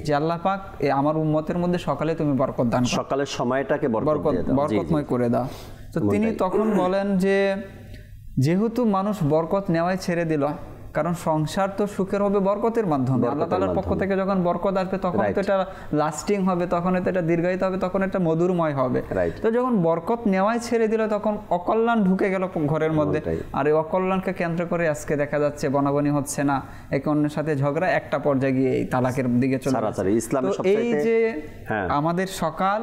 যে আল্লাহ পাক আমার উম্মতের মধ্যে সকালে তুমি বরকত দান করো, সকালের সময়টাকে বরকতময় করে দাও। তো তিনি তখন বলেন যে যেহেতু মানুষ বরকত নেওয়াই ছেড়ে দিল, কারণ সংসার তো সুখের হবে বরকতের মাধ্যমে, আল্লাহ তাআলার পক্ষ থেকে যখন বরকত আসবে তখন তো এটা লাস্টিং হবে, তখন তো এটা দীর্ঘায়িত হবে, তখন এটা মধুরময় হবে। তো যখন বরকত নেওয়াই ছেড়ে দিল তখন অকল্যাণ ঢুকে গেল ঘরের মধ্যে। আর এই অকল্যাণকে কেন্দ্র করে আজকে দেখা যাচ্ছে বনাবনি হচ্ছে না, একে অন্যের সাথে ঝগড়া, একটা পর্যায়ে গিয়ে এই তালাকের দিকে চলে যাচ্ছে। এই যে আমাদের সকাল,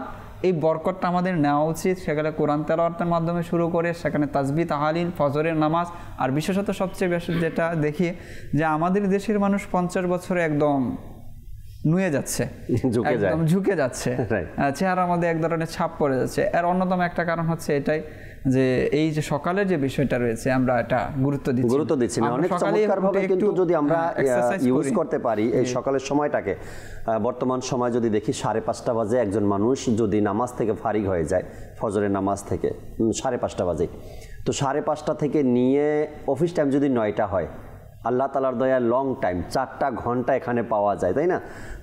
এই বরকতটা আমাদের নেওয়া উচিত, সেখানে কোরআন তেলাওয়াতের মাধ্যমে শুরু করে সেখানে তাসবিহ, তাহলিল, ফজরের নামাজ। আর বিশেষত সবচেয়ে বেশি যেটা দেখি যে আমাদের দেশের মানুষ 50 বছরে একদম নুয়ে যাচ্ছে, একদম ঝুঁকে যাচ্ছে, চেহারার মধ্যে এক ধরনের ছাপ পড়ে যাচ্ছে। এর অন্যতম একটা কারণ হচ্ছে এটাই যে এই যে সকালের যে বিষয়টা রয়েছে আমরা এটা গুরুত্ব দিচ্ছি না। অনেক চমৎকারভাবে কিন্তু যদি আমরা ইউজ করতে পারি এই সকালের সময়টাকে, বর্তমান সময় যদি দেখি 5:30 বাজে একজন মানুষ যদি নামাজ থেকে ফারিগ হয়ে যায়, ফজরের নামাজ থেকে 5:30 বাজে, তো 5:30 থেকে নিয়ে অফিস টাইম যদি 9টা হয়, আল্লাহ তাআলার দয়া লং টাইম 4টা ঘন্টা এখানে পাওয়া যায়, তাই না?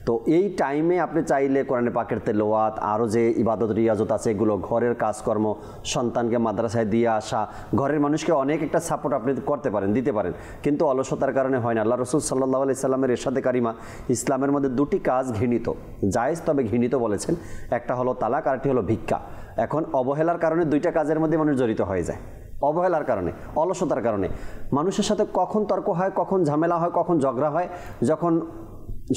তো এই টাইমে আপনি চাইলে কোরআনে পাকের তেলাওয়াত, আরও যে ইবাদত রিয়াজত আছে এগুলো, ঘরের কাজকর্ম, সন্তানকে মাদ্রাসায় দিয়ে আসা, ঘরের মানুষকে অনেক একটা সাপোর্ট আপনি করতে পারেন, দিতে পারেন, কিন্তু অলসতার কারণে হয় না। আল্লাহ রাসূল সাল্লাল্লাহু আলাইহি সাল্লামের ইরশাদে কারিমা, ইসলামের মধ্যে 2টি কাজ ঘৃণিত, জায়েজ তবে ঘৃণিত বলেছেন, একটা হলো তালাক, আরেকটি হলো ভিক্ষা। এখন অবহেলার কারণে 2টা কাজের মধ্যে মানুষ জড়িত হয়ে যায়। অবহেলার কারণে, অলসতার কারণে মানুষের সাথে কখন তর্ক হয়, কখন ঝামেলা হয়, কখন ঝগড়া হয়, যখন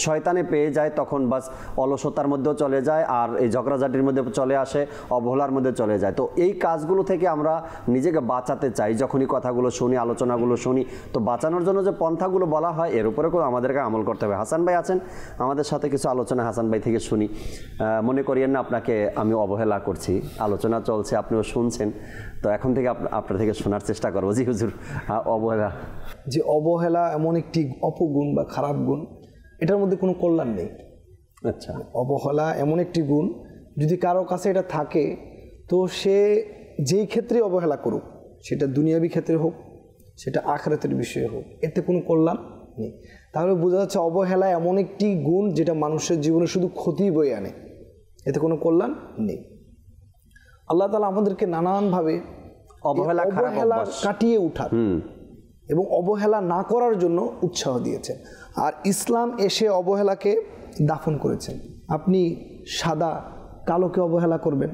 শয়তানে পেয়ে যায় তখন বাস অলসতার মধ্যেও চলে যায়, আর এই ঝগড়াঝাটির মধ্যে চলে আসে, অবহেলার মধ্যে চলে যায়। তো এই কাজগুলো থেকে আমরা নিজেকে বাঁচাতে চাই। যখনই কথাগুলো শুনি, আলোচনাগুলো শুনি, তো বাঁচানোর জন্য যে পন্থাগুলো বলা হয় এর উপরে আমাদেরকে আমল করতে হবে। হাসান ভাই আছেন আমাদের সাথে, কিছু আলোচনা হাসান ভাই থেকে শুনি। মনে করিয়েন না আপনাকে আমি অবহেলা করছি, আলোচনা চলছে, আপনিও শুনছেন, তো এখন থেকে আপনার থেকে শোনার চেষ্টা করবো। জি হুজুর, অবহেলা। যে অবহেলা এমন একটি অপগুণ বা খারাপ গুণ, এটার মধ্যে কোনো কল্যাণ নেই। আচ্ছা, অবহেলা এমন একটি গুণ, যদি কারো কাছে এটা থাকে তো সে যেই ক্ষেত্রে অবহেলা করুক, সেটা দুনিয়াবি ক্ষেত্রে হোক, সেটা আখিরাতের বিষয়ে হোক, এতে কোনো কল্যাণ নেই। তাহলে বোঝা যাচ্ছে অবহেলা এমন একটি গুণ যেটা মানুষের জীবনে শুধু ক্ষতি বয়ে আনে, এতে কোনো কল্যাণ নেই। আল্লাহ তাআলা আমাদেরকে নানানভাবে অবহেলা কাটিয়ে উঠার এবং অবহেলা না করার জন্য উৎসাহ দিয়েছেন। আর ইসলাম এসে অবহেলাকে দাফন করেছেন। আপনি সাদা কালোকে অবহেলা করবেন,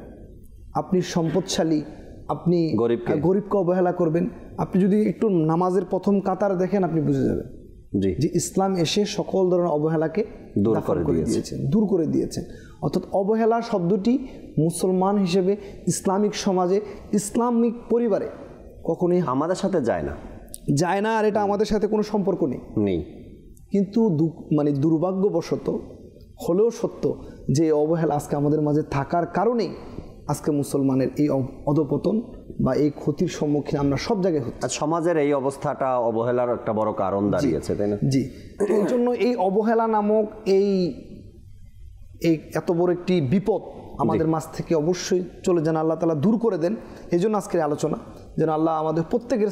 আপনি সম্পদশালী আপনি গরিবকে অবহেলা করবেন। আপনি যদি একটু নামাজের প্রথম কাতার দেখেন, আপনি বুঝে যাবেন যে ইসলাম এসে সকল ধরনের অবহেলাকে দূর করে দিয়েছেন। অর্থাৎ অবহেলা শব্দটি মুসলমান হিসেবে ইসলামিক সমাজে, ইসলামিক পরিবারে কখনোই আমাদের সাথে যায় না, আর এটা আমাদের সাথে কোনো সম্পর্ক নেই। কিন্তু মানে দুর্ভাগ্যবশত হলেও সত্য যে অবহেলা আজকে আমাদের মাঝে থাকার কারণেই আজকে মুসলমানের এই অধপতন বা এই ক্ষতির সম্মুখীন আমরা সব জায়গায় হচ্ছি। সমাজের এই অবস্থাটা অবহেলার একটা বড় কারণ দাঁড়িয়েছে, তাই না? জি, এই জন্য এই অবহেলা নামক এই এত বড় একটি বিপদ আমাদের মাঝ থেকে অবশ্যই চলে যান, আল্লাহ তাআলা দূর করে দেন। এই জন্য আজকের আলোচনা, যেন আল্লাহ আমাদের প্রত্যেকের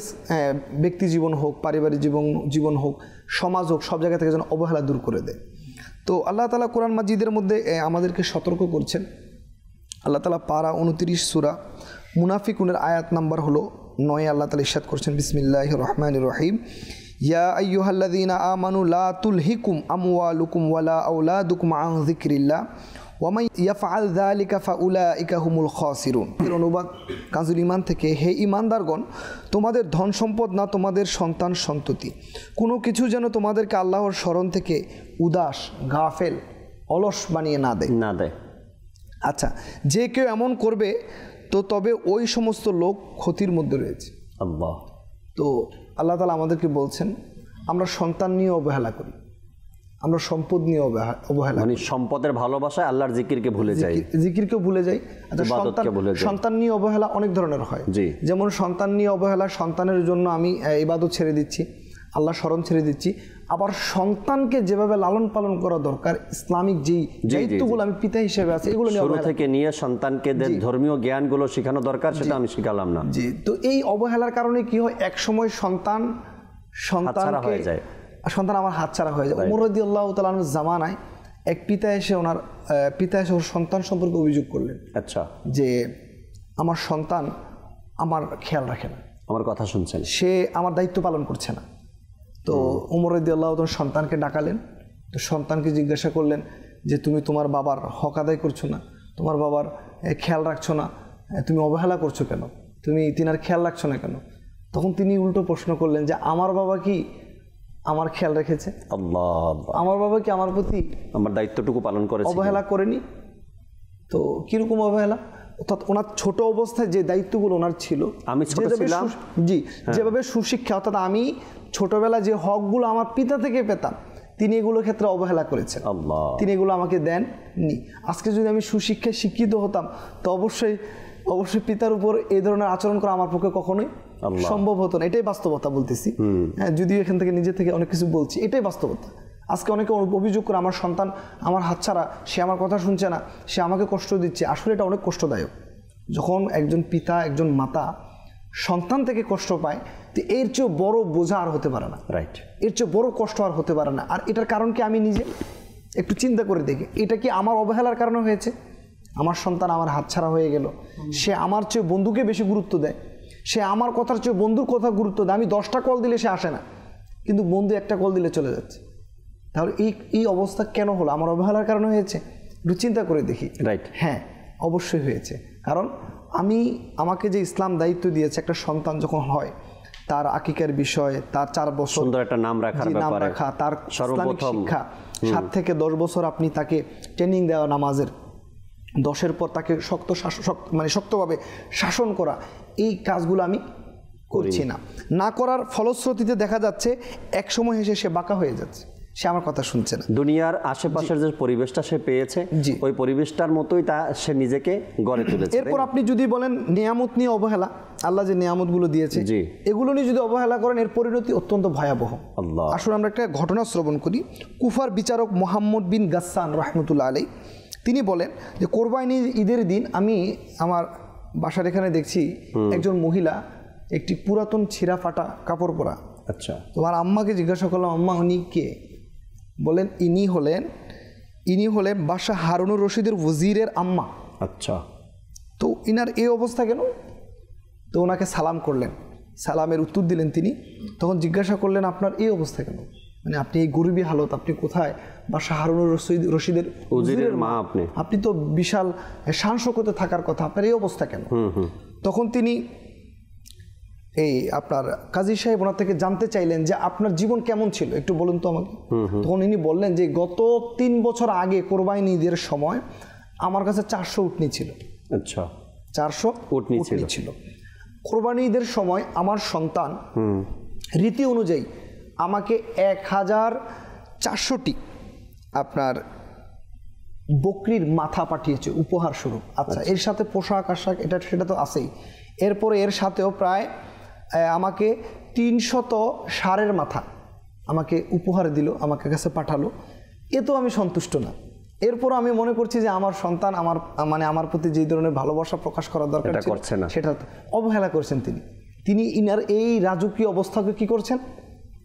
ব্যক্তি জীবন হোক, পারিবারিক জীবন হোক, সমাজ হোক, সব জায়গা থেকে যেন অবহেলা দূর করে দেয়। তো আল্লাহ তাআলা কোরআন মাজিদের মধ্যে আমাদেরকে সতর্ক করছেন। আল্লাহ তাআলা পারা 29 সূরা মুনাফিকুনের আয়াত নাম্বার হলো 9। আল্লাহ তাআলা ইরশাদ করছেন, বিসমিল্লাহির রহমানির রহিম, ইয়া আইয়ুহাল্লাযীনা আমানু লা তুলহিকুম আমওয়ালুকুম ওয়ালা আওলাদুকুম আন যিকরিল্লাহ ওয়া মান ইয়াফআল যালিকা ফাউলাইকা হুমুল খাসিরুন। এর অনুবাদ কাজুল ঈমান থেকে, হে ঈমানদারগণ, তোমাদের ধন সম্পদ না তোমাদের সন্তান সন্ততি কোনো কিছু যেন তোমাদেরকে আল্লাহর স্মরণ থেকে উদাস, গাফেল, অলস বানিয়ে না দেয়। আচ্ছা, যে কেউ এমন করবে তো তবে ওই সমস্ত লোক ক্ষতির মধ্যে রয়েছে। আল্লাহ। তো আল্লাহ তাআলা আমাদেরকে বলছেন, আমরা সন্তান নিয়ে অবহেলা করি, আমরা সম্পদ নিয়ে অবহেলা, মানে সম্পদের ভালোবাসায় আল্লাহর জিকিরকে ভুলে যাই। আচ্ছা, সন্তান নিয়ে অবহেলা অনেক ধরনের হয়। যেমন সন্তান নিয়ে অবহেলা, সন্তানের জন্য আমি ইবাদত ছেড়ে দিচ্ছি, আল্লাহ স্মরণ ছেড়ে দিচ্ছি। আবার সন্তানকে যেভাবে লালন পালন করা দরকার, ইসলামিক যেই দায়িত্বগুলো আমি পিতা হিসেবে আছে, এগুলো শুরু থেকে নিয়ে সন্তানকে ধর্মীয় জ্ঞানগুলো শেখানো দরকার, সেটা আমি শিখালাম না। জি, তো এই অবহেলার কারণে কি হয়, এক সময় সন্তান আমার হাতছাড়া হয়ে যায়। ওমর রাদিয়াল্লাহু তাআলা আনহুর জামানায় এক পিতা এসে ওর সন্তান সম্পর্কে অভিযোগ করলেন। আচ্ছা, যে আমার সন্তান আমার খেয়াল রাখে না, আমার কথা শুনছে না, সে আমার দায়িত্ব পালন করছে না। তো ওমর রাদিয়াল্লাহু তাআলা সন্তানকে ডাকালেন। তো সন্তানকে জিজ্ঞাসা করলেন যে তুমি তোমার বাবার হক আদায় করছো না, তোমার বাবার খেয়াল রাখছো না, তুমি অবহেলা করছো কেন, তুমি তিনার খেয়াল রাখছো না কেন? তখন তিনি উল্টো প্রশ্ন করলেন যে আমার বাবা কি আমার খেয়াল রেখেছে? আমার বাবা কি আমার প্রতি আমার দায়িত্বটুকু পালন করেছে, অবহেলা করেনি? তো কিরকম অবহেলা? অর্থাৎ ওনার ছোট অবস্থায় যে দায়িত্বগুলো ওনার ছিল, আমি ছোট ছিলাম, যেভাবে সুশিক্ষা, অর্থাৎ আমি ছোটবেলা যে হকগুলো আমার পিতা থেকে পেতাম, তিনি এগুলোর ক্ষেত্রে অবহেলা করেছেন, তিনি এগুলো আমাকে দেননি। আজকে যদি আমি সুশিক্ষায় শিক্ষিত হতাম, তো অবশ্যই পিতার উপর এই ধরনের আচরণ করা আমার পক্ষে কখনোই সম্ভব হতো না। এটাই বাস্তবতা বলতেছি, যদিও এখান থেকে নিজে থেকে অনেক কিছু বলছি, এটাই বাস্তবতা। আজকে অনেকে অভিযোগ করে আমার সন্তান আমার হাতছাড়া, সে আমার কথা শুনছে না, সে আমাকে কষ্ট দিচ্ছে। আসলে এটা অনেক কষ্টদায়ক। যখন একজন পিতা, একজন মাতা সন্তান থেকে কষ্ট পায়, তো এর চেয়ে বড় বোঝা আর হতে পারে না, এর চেয়ে বড় কষ্ট আর হতে পারে না। আর এটার কারণ কি আমি নিজে একটু চিন্তা করে দেখি, এটা কি আমার অবহেলার কারণে হয়েছে? আমার সন্তান আমার হাতছাড়া হয়ে গেল, সে আমার চেয়ে বন্ধুকে বেশি গুরুত্ব দেয়, সে আমার কথার চেয়ে বন্ধুর কথা গুরুত্ব দেয়। আমি 10টা কল দিলে সে আসে না, কিন্তু বন্ধু একটা কল দিলে চলে যাচ্ছে। তাহলে এই অবস্থা কেন হলো? আমার অবহেলার কারণে হয়েছে? একটু চিন্তা করে দেখি। হ্যাঁ, অবশ্যই হয়েছে। কারণ আমাকে যে ইসলাম দায়িত্ব দিয়েছে, একটা সন্তান যখন হয়, তার আকিকার বিষয়, তার 4 বছর সুন্দর একটা নাম রাখা, তার ইসলামিক শিক্ষা, 7 থেকে 10 বছর আপনি তাকে ট্রেনিং দেওয়া নামাজের, 10-এর পর তাকে শক্তভাবে শাসন করা, এই কাজগুলো আমি করছি না করার ফলশ্রুতিতে দেখা যাচ্ছে এক সময় এসে সে বাঁকা হয়ে যাচ্ছে, সে আমার কথা শুনছে না। দুনিয়ার আশেপাশের যে পরিবেশটা সে পেয়েছে ওই পরিবেশটার মতোই সে নিজেকে গড়ে তুলেছে। এরপর আপনি যদি বলেন নিয়ামত নিয়ে অবহেলা, আল্লাহ যে নিয়ামতগুলো দিয়েছে এগুলো নিয়ে যদি অবহেলা করেন এর পরিণতি অত্যন্ত ভয়াবহ। আসলে আমরা একটা ঘটনা শ্রবণ করি। কুফার বিচারক মোহাম্মদ বিন গাসসান রাহমাতুল্লাহ আলাইহি তিনি বলেন যে কোরবানি ঈদের দিন আমি আমার বাসার এখানে দেখছি একজন মহিলা একটি পুরাতন ছিঁড়া ফাটা কাপড় পরা। আচ্ছা, তোমার আম্মাকে জিজ্ঞাসা করলাম, আম্মা উনি কে? বলেন ইনি হলেন বাদশাহ হারুনুর রশিদের ওজিরের আম্মা। আচ্ছা, তো ইনার এই অবস্থা কেন? তো ওনাকে সালাম করলেন, সালামের উত্তর দিলেন তিনি। তখন জিজ্ঞাসা করলেন আপনার এই অবস্থা কেন, মানে আপনি এই গরিবী হালত, আপনি কোথায়? বাদশাহ হারুনুর রশিদের ওজিরের মা, আপনি তো বিশাল শান শৌকতে থাকার কথা, আপনার এই অবস্থা কেন? তখন তিনি আপনার কাজী সাহেব ওনার থেকে জানতে চাইলেন যে আপনার জীবন কেমন ছিল, একটু বলুন তো আমাকে। তখন ইনি বললেন যে গত 3 বছর আগে কোরবানি ঈদের সময় আমার কাছে 400 উটনি ছিল। আচ্ছা, 400 উটনি ছিল। কোরবানি ঈদের সময় আমার সন্তান রীতি অনুযায়ী আমাকে 1400টি আপনার বকরির মাথা পাঠিয়েছে উপহার স্বরূপ। আচ্ছা, এর সাথে পোশাক আশাক এটা সেটা তো আছেই, এরপরে এর সাথেও প্রায় আমাকে 300 ষাঁড়ের মাথা আমাকে উপহার দিল, আমাকে কাছে পাঠালো। এ তো আমি সন্তুষ্ট না। এরপর আমি মনে করছি যে আমার সন্তান আমার প্রতি যে ধরনের ভালোবাসা প্রকাশ করার দরকার ছিল সেটা অবহেলা করছেন তিনি ইনার এই রাজকীয় অবস্থাকে কি করছেন?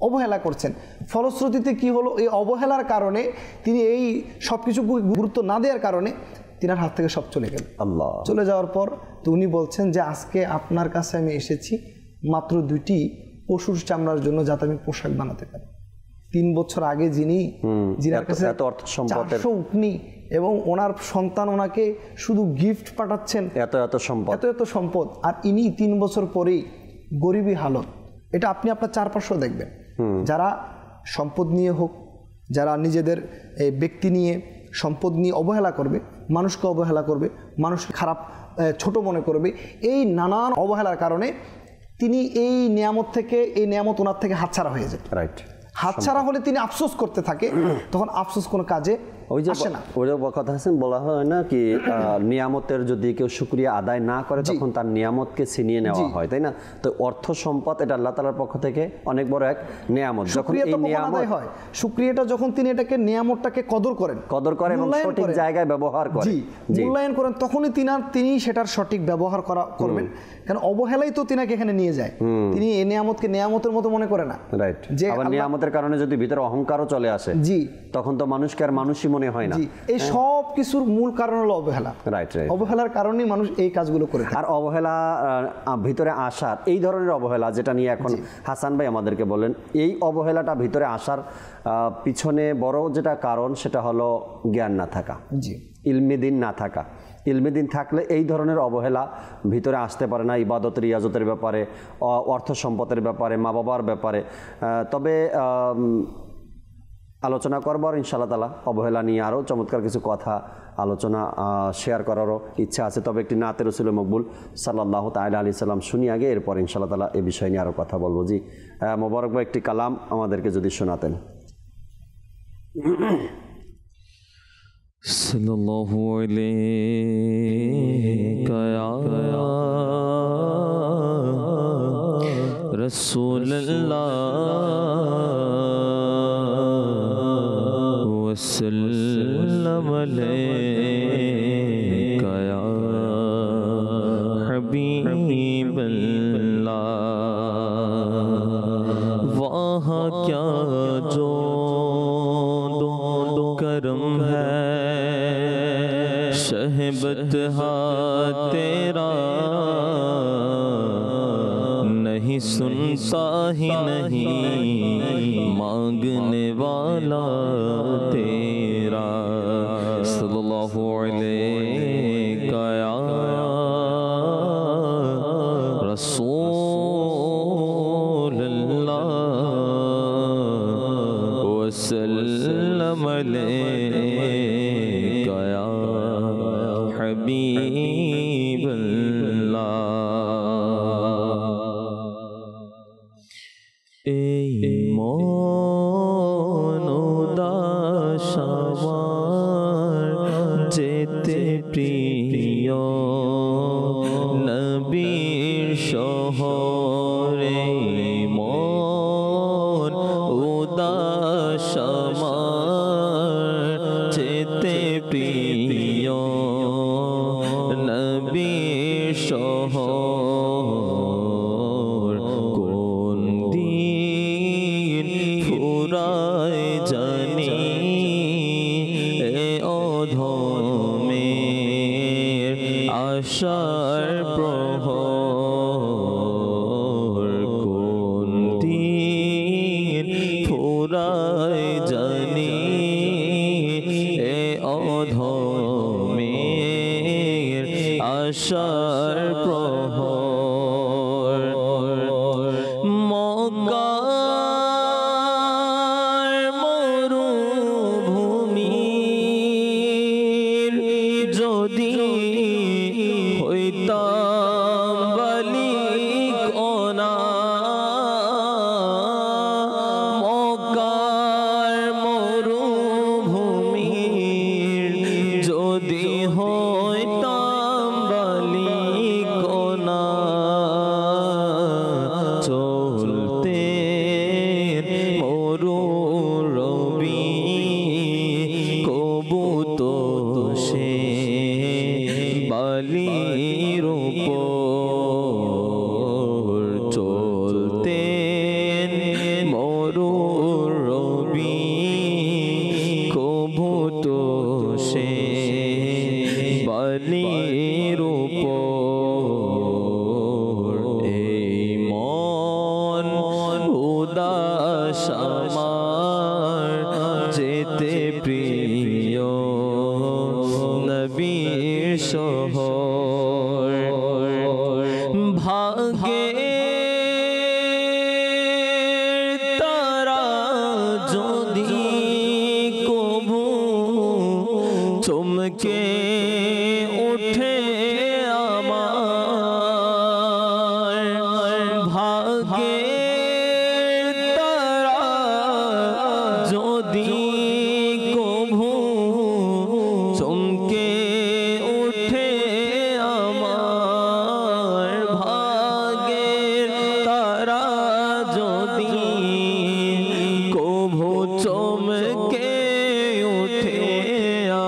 অবহেলা করছেন। ফলশ্রুতিতে কি হলো? এই অবহেলার কারণে তিনি এই সব কিছু গুরুত্ব না দেওয়ার কারণে তিনার হাত থেকে সব চলে গেল। চলে যাওয়ার পর তো উনি বলছেন যে আজকে আপনার কাছে আমি এসেছি মাত্র 2টি পশুর চামড়ার জন্য, যাতে আমি পোশাক বানাতে পারি। 3 বছর আগে যিনার কাছে 400 উটনি এবং ওনার সন্তান ওনাকে শুধু গিফট পাঠাচ্ছেন, এত সম্পদ, আর ইনি 3 বছর পরেই গরিবী হালত। এটা আপনি আপনার চারপাশেও দেখবেন, যারা সম্পদ নিয়ে হোক, যারা নিজেদের ব্যক্তি নিয়ে সম্পদ নিয়ে অবহেলা করবে, মানুষকে অবহেলা করবে, মানুষকে খারাপ ছোট মনে করবে, এই নানান অবহেলার কারণে তিনি এই নিয়ামত ওনার থেকে হাতছাড়া হয়ে যায়। রাইট, হাতছাড়া হলে তিনি আফসোস করতে থাকে, তখন আফসোস কোনো কাজে আসে না। ওই যে কথা বলা হয় না কি, নিয়ামতের যদি কেউ শুকরিয়া আদায় না করে তখন তার নিয়ামতকে ছিনিয়ে নেওয়া হয়, তাই না? তো অর্থ সম্পদ এটা আল্লাহ তাআলার পক্ষ থেকে অনেক বড় এক নিয়ামত। যখন এই নিয়ামত হয়, শুকরিয়াটা যখন তিনি এটাকে নিয়ামতটাকে কদর করেন এবং সঠিক জায়গায় ব্যবহার করেন, মূল্যায়ন করেন, তখনই তিনি সেটার সঠিক ব্যবহার করবেন। কারণ অবহেলাই তো তিনাকে এখানে নিয়ে যায়। তিনি এই নিয়ামতকে নিয়ামতের মতো মনে করে না। রাইট, যে আবার নিয়ামতের কারণে যদি ভিতরে অহংকারও চলে আসে, তখন তো মানুষকে আর মানুষই মনে হয় না। এই সব কিছুর মূল কারণ হলো অবহেলা। রাইট, অবহেলার কারণেই মানুষ এই কাজগুলো করে থাকে। আর অবহেলা ভিতরে আসার, এই ধরনের অবহেলা যেটা নিয়ে এখন হাসান ভাই আমাদেরকে বলেন, এই অবহেলাটা ভিতরে আসার পিছনে বড় যেটা কারণ সেটা হলো জ্ঞান না থাকা, ইলমে দ্বীন না থাকা। ইলমে দ্বীন থাকলে এই ধরনের অবহেলা ভিতরে আসতে পারে না, ইবাদত রিয়াজতের ব্যাপারে, অর্থ সম্পদের ব্যাপারে, মা বাবার ব্যাপারে। তবে আলোচনা করবার ইনশাআল্লাহ তাআলা অবহেলা নিয়ে আরও চমৎকার কিছু কথা আলোচনা শেয়ার করারও ইচ্ছা আছে। তবে একটি নাতে রসুল মকবুল সাল্লাল্লাহু তাআলা আলাইহি সাল্লাম শুনি আগে, এরপর ইনশাআল্লাহ তাআলা এই বিষয় নিয়ে আরও কথা বলবো। জি মোবারক ভাই, একটি কালাম আমাদেরকে যদি শোনাতেন। সাল্লাল্লাহু আলাইকা ইয়া রাসূলুল্লাহ وسلم عليك يا حبيب الله وہاں کیا جو کرم ہے شہبت تیرا نہیں سنتا ہی نہیں مانگنے والا تیرا صلی اللہ علیہ یا رسول اللہ وسلم बने गया हबीब এই মন উদাস আমার যেতে প্রিয় নবীর শহরে মন উদাস আমার যেতে প্রিয় নবীর শহর কোন দিন ফুরায় জানি এ অধমের আশার প্রহর কোন দিন ফুরায় জানি এ অধমের আশার প্রহর মক্কার মরুভূমির যদি হইতাম বালিকণা মক্কার মরুভূমির যদি হইতাম বালিকণা চলতে মরু রবি কবুত সে বালির উপর চলতে মরু রবি কবুত সে বালির উপর এই মন উদাস আমার যেতে প্রিয় নবীর শহর ভাগ্যের তারা যদি কবু চমকে ওঠে আমার ভাগ্যের তারা যদি কবু চমকে ওঠে আমার ভাগ্যের তারা যদি কবু চমকে ওঠে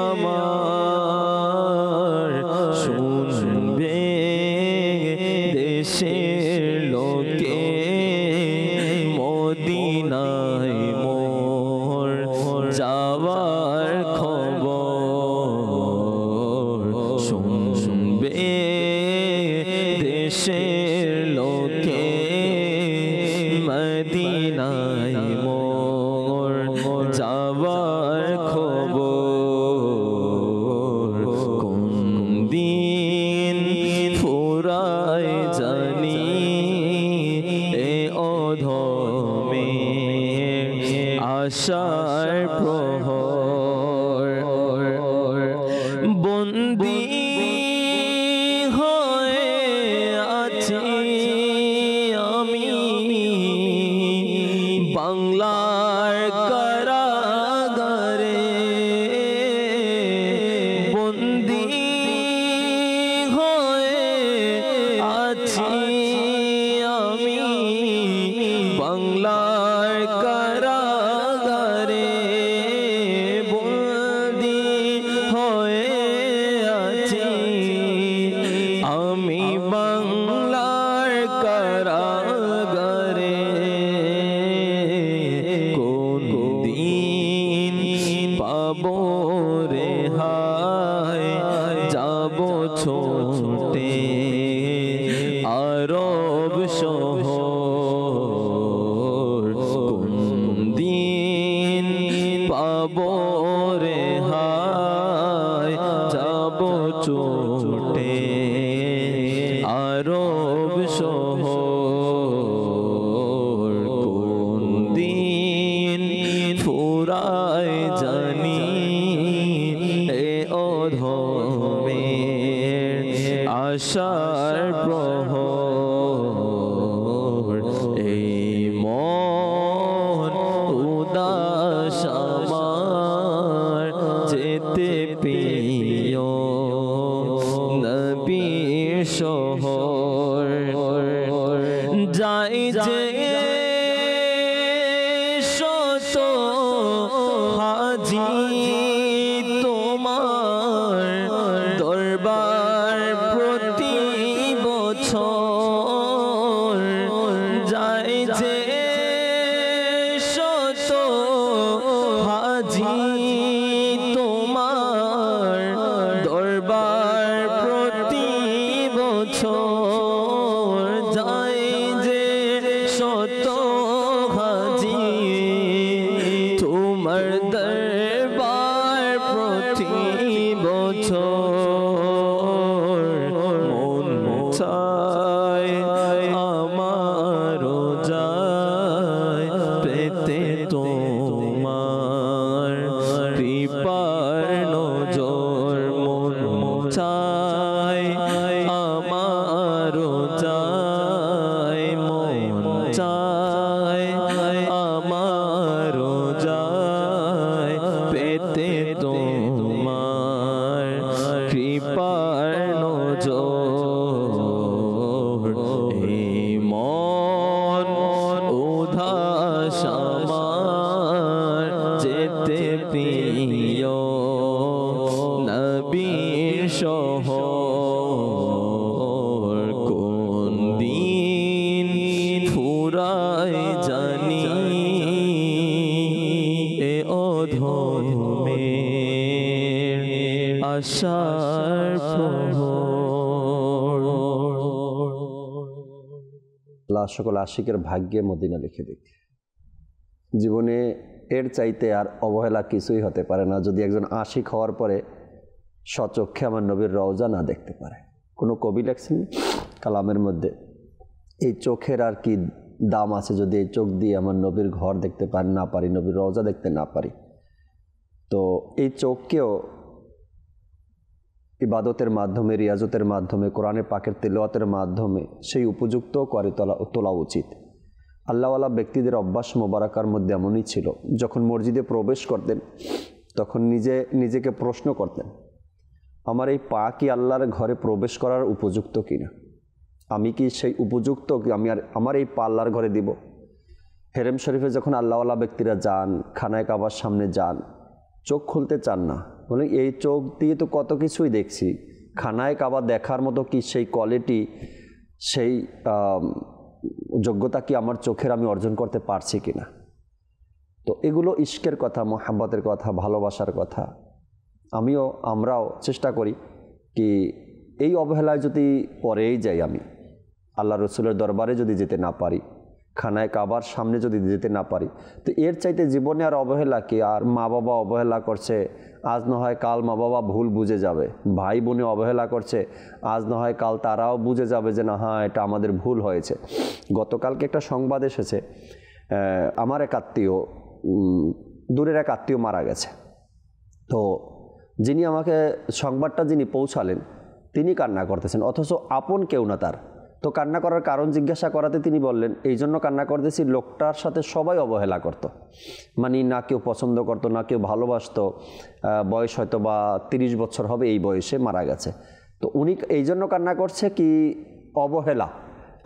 আমার শুনবে দেশের লোকে মদিনায় মোর যাওয়ার খবর শুনবে দেশের লোকে মদিনায় মোর যাওয়ার খবর কোন দিন ফুরায় জানি এ অধমের আশার প্রহর বন্দী হয়ে আছি আমি বাংলার কারাগারে বন্দী হয়ে আছি আমি বাংলার কারাগারে বন্দী হয়ে আছি আমি বাংলার কারাগারে কোন দিন পাবো রেহাই যাব ছোটে আরব শহর কোন দিন পাবো রেহাই যাব ছোটে আরব শহর কোন দিন ফুরায় জানি আশার প্রহর এই মন উদাস আমার যেতে প্রিয় নবীর শহর যাই যে শত হাজি তোমার দরবার প্রতি বছর যাই যে শত হাজি তোমার দরবার প্রতি বছর যাই যে শত হাজি তোমার দরবার প্রতি বছর মন চায় আমারও যায় পেতে তোমার কৃপার নজর মন চায় আমারও যায় মন চায় আমারও যায় পেতে তোমার কৃপার নজর এই মন উদাস আমার যেতে প্রিয় নবীর শহর কোন দিন ফুরায় জানি এ অধমের আশার প্রহর। আল্লাহ সকল আশিকের ভাগ্যে মদিনা লিখে দিক। জীবনে এর চাইতে আর অবহেলা কিছুই হতে পারে না যদি একজন আশিক হওয়ার পরে স্বচক্ষে আমার নবীর রওজা না দেখতে পারে। কোনো কবি লেখছেন কালামের মধ্যে, এই চোখের আর কি দাম আছে যদি এই চোখ দিয়ে আমার নবীর ঘর দেখতে না পারি, নবীর রওজা দেখতে না পারি। তো এই চোখকেও ইবাদতের মাধ্যমে, রিয়াজতের মাধ্যমে, কোরআনে পাকের তিলাওয়াতের মাধ্যমে সেই উপযুক্ত করে তোলা উচিত। আল্লাহওয়ালা ব্যক্তিদের অভ্যাস মোবারকার মধ্যে এমনই ছিল, যখন মসজিদে প্রবেশ করতেন তখন নিজেকে প্রশ্ন করতেন, আমার এই পা কি আল্লাহর ঘরে প্রবেশ করার উপযুক্ত কিনা? আমি কি সেই উপযুক্ত, আমি আমার এই পা আল্লাহর ঘরে দিব? হেরেম শরীফে যখন আল্লাহওয়ালা ব্যক্তিরা যান, খানায় কাবার সামনে যান, চোখ খুলতে চান না, বলে এই চোখ দিয়ে তো কত কিছুই দেখছি, খানায় কাবা দেখার মতো কি সেই কোয়ালিটি, সেই যোগ্যতা কি আমার চোখের আমি অর্জন করতে পারছি কিনা? তো এগুলো ইশকের কথা, মোহাব্বতের কথা, ভালোবাসার কথা। আমরাও চেষ্টা করি কি এই অবহেলায় যদি পরেই যাই, আমি আল্লাহ রসুলের দরবারে যদি যেতে না পারি, খানায় কাবার সামনে যদি যেতে না পারি, তো এর চাইতে জীবনে আর অবহেলা কি? আর মা বাবা অবহেলা করছে, আজ না হয় কাল মা বাবা ভুল বুঝে যাবে। ভাই বোনে অবহেলা করছে, আজ না হয় কাল তারাও বুঝে যাবে যে না, হ্যাঁ এটা আমাদের ভুল হয়েছে। গতকালকে একটা সংবাদ এসেছে, আমার এক আত্মীয়, দূরের এক আত্মীয় মারা গেছে। তো যিনি আমাকে সংবাদটা পৌঁছালেন তিনি কান্না করতেছেন, অথচ আপন কেউ না তার। তো কান্না করার কারণ জিজ্ঞাসা করাতে তিনি বললেন, এই জন্য কান্না করতেছি, লোকটার সাথে সবাই অবহেলা করত, মানে না কেউ পছন্দ করতো, না কেউ ভালোবাসতো। বয়স হয়তো বা 30 বছর হবে, এই বয়সে মারা গেছে। তো উনি এই জন্য কান্না করছে কি অবহেলা,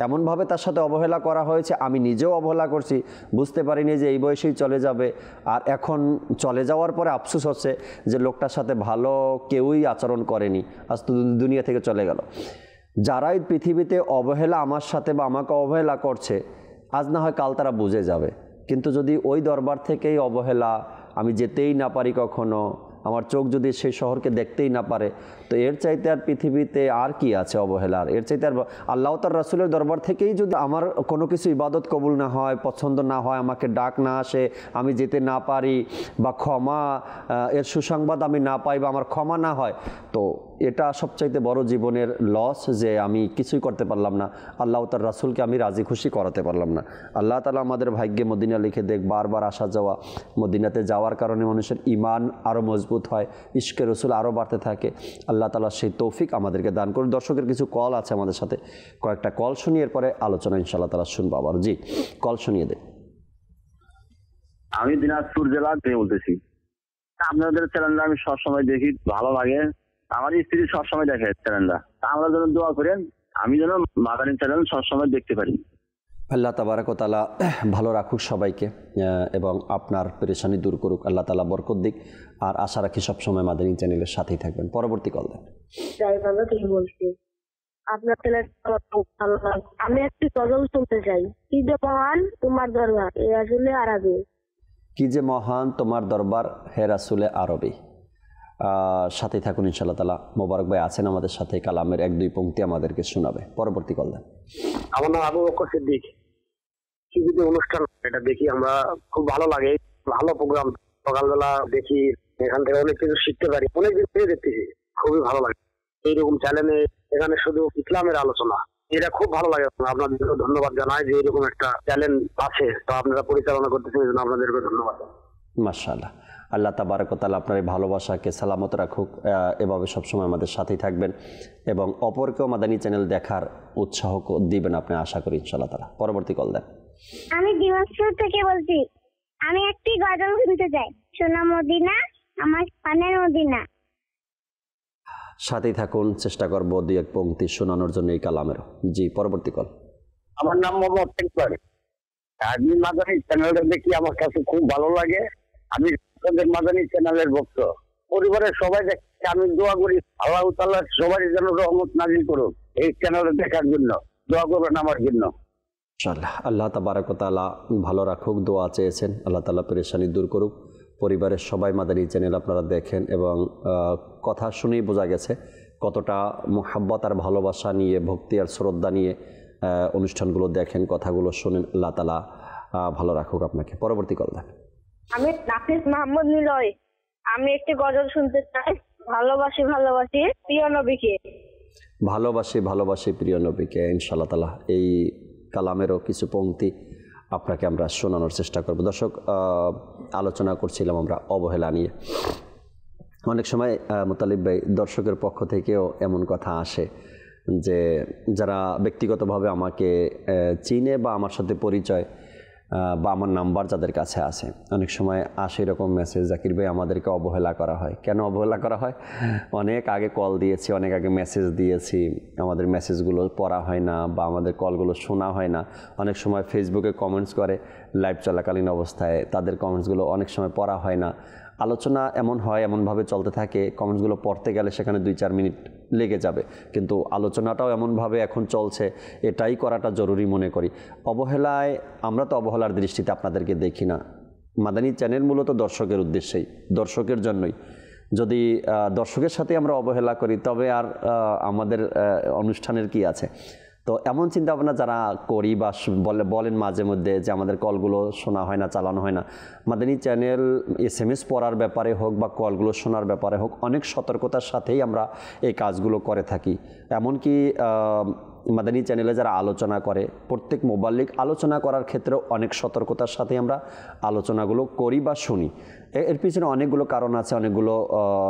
এমনভাবে তার সাথে অবহেলা করা হয়েছে, আমি নিজেও অবহেলা করছি, বুঝতে পারিনি যে এই বয়সেই চলে যাবে। আর এখন চলে যাওয়ার পরে আফসোস হচ্ছে যে লোকটার সাথে ভালো কেউই আচরণ করেনি, আজ তো দুনিয়া থেকে চলে গেল। যারাই পৃথিবীতে অবহেলা আমার সাথে বা আমাকে অবহেলা করছে, আজ না হয় কাল তারা বুঝে যাবে। কিন্তু যদি ওই দরবার থেকেই অবহেলা, আমি যেতেই না পারি কখনো, আমার চোখ যদি সেই শহরকে দেখতেই না পারে, তো এর চাইতে আর পৃথিবীতে আর কি আছে অবহেলার? এর চাইতে আর আল্লাহ তার রাসূলের দরবার থেকেই যদি আমার কোনো কিছু ইবাদত কবুল না হয়, পছন্দ না হয়, আমাকে ডাক না আসে, আমি যেতে না পারি, বা ক্ষমা এর সুসংবাদ আমি না পাই, বা আমার ক্ষমা না হয়, তো এটা সবচাইতে বড় জীবনের লস যে আমি কিছুই করতে পারলাম না, আল্লাহ তার রাসূলকে আমি রাজি খুশি করাতে পারলাম না। আল্লাহ তাআলা আমাদের ভাগ্যে মদিনা লিখে দেখ, বারবার আসা যাওয়া, মদিনাতে যাওয়ার কারণে মানুষের ঈমান আরও মজবুত হয়, ইশকে রসুল আরও বাড়তে থাকে। আল্লাহ তাআলা সেই তৌফিক আমাদেরকে দান করুন। দর্শকের কিছু কল আছে আমাদের সাথে, কয়েকটা কল শুনিয়ে এরপরে আলোচনা ইনশাআল্লাহ তাআলা শুনবো আবার। জি, কল শুনিয়ে দেন। আমি দিনাজপুর জেলা থেকে বলতেছি। আপনাদের চ্যানেলটা আমি সবসময় দেখি, ভালো লাগে। আমার স্ত্রী সবসময় দেখে চ্যানেলটা। আমরা যেন দোয়া করেন, আমি যেন মাদানী চ্যানেল সবসময় দেখতে পারি। আল্লাহ তাবারাক ওয়া তাআলা ভালো রাখুক সবাইকে এবং আপনার পেরেশানি দূর করুক, আল্লাহ তাআলা বরকত দিক। আর আশা রাখি সবসময় মাদানী চ্যানেলের সাথেই থাকবেন। পরবর্তী কল দেন। বলছি আপনার চ্যানেলটা খুব ভালো লাগে। আমি একটি গজল শুনতে চাই। কি যে মহান তোমার দরবার, এ আসলে আরবি। কি যে মহান তোমার দরবার, হে রাসূলে আরবি। সাথে থাকুন ইনশাআল্লাহ তাআলা। মোবারক ভাই আছেন আমাদের সাথে, কালামের 1-2 পংক্তি আমাদেরকে শোনাবে। পরবর্তী কল দেন। আমার নাম আবু বকর সিদ্দিক। টিভিতে অনুষ্ঠান এটা দেখি আমরা, খুব ভালো লাগে, ভালো প্রোগ্রাম। সকালবেলা দেখি, এখান থেকে অনেক কিছু শিখতে পারি। অনেক দিন থেকে দেখতেছি, খুবই ভালো লাগে। এইরকম চ্যানেলে এখানে শুধু ইসলামের আলোচনা, এটা খুব ভালো লাগে। আপনাদেরকে ধন্যবাদ জানাই যে এরকম একটা চ্যানেল আছে, তো আপনারা পরিচালনা করতেছেন, এই জন্য আপনাদেরকে ধন্যবাদ। মাশাআল্লাহ, আল্লাহ তাবারক ওয়া তাআলা আপনার এই ভালোবাসাকে সালামত রাখুক। এভাবে সবসময় আমাদের সাথেই থাকবেন এবং অপরকেও মাদানী চ্যানেল দেখার উৎসাহ দিবেন আপনি, আশা করি ইনশাআল্লাহ তাআলা। পরবর্তী কল দেন। আমি দিনাজপুর থেকে বলছি। আমি একটি গজল শুনতে চাই। সোনা মদিনা আমার পানের মদিনা। সাথেই থাকুন, চেষ্টা করব 2-1 পংক্তি শোনানোর জন্য এই কালামের। জি, পরবর্তী কল। আমার নাম মোহাম্মদ টেকবার। আমি মাদানী চ্যানেলটা দেখি, আমার কাছে খুব ভালো লাগে। আমি মাদানী চ্যানেলের ভক্ত। পরিবারের সবাই দেখে, আমি দোয়া করি আল্লাহ তাআলা সবার যেন রহমত নাজিল করুক এই চ্যানেলটা দেখার জন্য। দোয়া করবেন আমার জন্য। ইনশাআল্লাহ, আল্লাহ তাবারক ওয়া তাআলা ভালো রাখুক। দোয়া চেয়েছেন, আল্লাহ তাআলা পেরেশানি দূর করুক। পরিবারের সবাই মাদানী চ্যানেল আপনারা দেখেন এবং কথা শুনেই বোঝা গেছে কতটা মুহাব্বত আর ভালোবাসা নিয়ে, ভক্তি আর শ্রদ্ধা নিয়ে অনুষ্ঠানগুলো দেখেন, কথাগুলো শোনেন। আল্লাহ তাআলা ভালো রাখুক আপনাকে। পরবর্তী কল দেন। আমি নাফিস মাহমুদ নিলয়। আমি একটি গজল শুনতে চাই। ভালোবাসি ভালোবাসি প্রিয় নবীকে। ভালোবাসি ভালোবাসি প্রিয় নবীকে। ইনশাআল্লাহ তাআলা এই কালামেরও কিছু পংক্তি আপনাকে আমরা শোনানোর চেষ্টা করব। দর্শক, আলোচনা করছিলাম আমরা অবহেলা নিয়ে। অনেক সময় মুতালিব ভাই, দর্শকের পক্ষ থেকেও এমন কথা আসে যে যারা ব্যক্তিগতভাবে আমাকে চিনে বা আমার সাথে পরিচয় বা আমার নাম্বার যাদের কাছে আছে, অনেক সময় আসে এরকম মেসেজ, জাকির ভাই আমাদেরকে অবহেলা করা হয়। কেন অবহেলা করা হয়? অনেক আগে কল দিয়েছি, অনেক আগে মেসেজ দিয়েছি, আমাদের মেসেজগুলো পড়া হয় না বা আমাদের কলগুলো শোনা হয় না। অনেক সময় ফেসবুকে কমেন্টস করে লাইভ চলাকালীন অবস্থায়, তাদের কমেন্টসগুলো অনেক সময় পড়া হয় না। আলোচনা এমন হয়, এমনভাবে চলতে থাকে, কমেন্টসগুলো পড়তে গেলে সেখানে 2-4 মিনিট লেগে যাবে, কিন্তু আলোচনাটাও এমনভাবে এখন চলছে, এটাই করাটা জরুরি মনে করি। অবহেলায়, আমরা তো অবহেলার দৃষ্টিতে আপনাদেরকে দেখি না। মাদানী চ্যানেল মূলত দর্শকের উদ্দেশ্যেই, দর্শকের জন্যই। যদি দর্শকের সাথে আমরা অবহেলা করি তবে আর আমাদের অনুষ্ঠানের কি আছে? তো এমন চিন্তা ভাবনা যারা করি বা বলেন মাঝে মধ্যে যে আমাদের কলগুলো শোনা হয় না, চালানো হয় না, মাদানী চ্যানেল SMS পড়ার ব্যাপারে হোক বা কলগুলো শোনার ব্যাপারে হোক, অনেক সতর্কতার সাথেই আমরা এই কাজগুলো করে থাকি। এমনকি মাদানী চ্যানেলে যারা আলোচনা করে, প্রত্যেক মোবাল্লিগ আলোচনা করার ক্ষেত্রেও অনেক সতর্কতার সাথে আমরা আলোচনাগুলো করি বা শুনি। এর পিছনে অনেকগুলো কারণ আছে, অনেকগুলো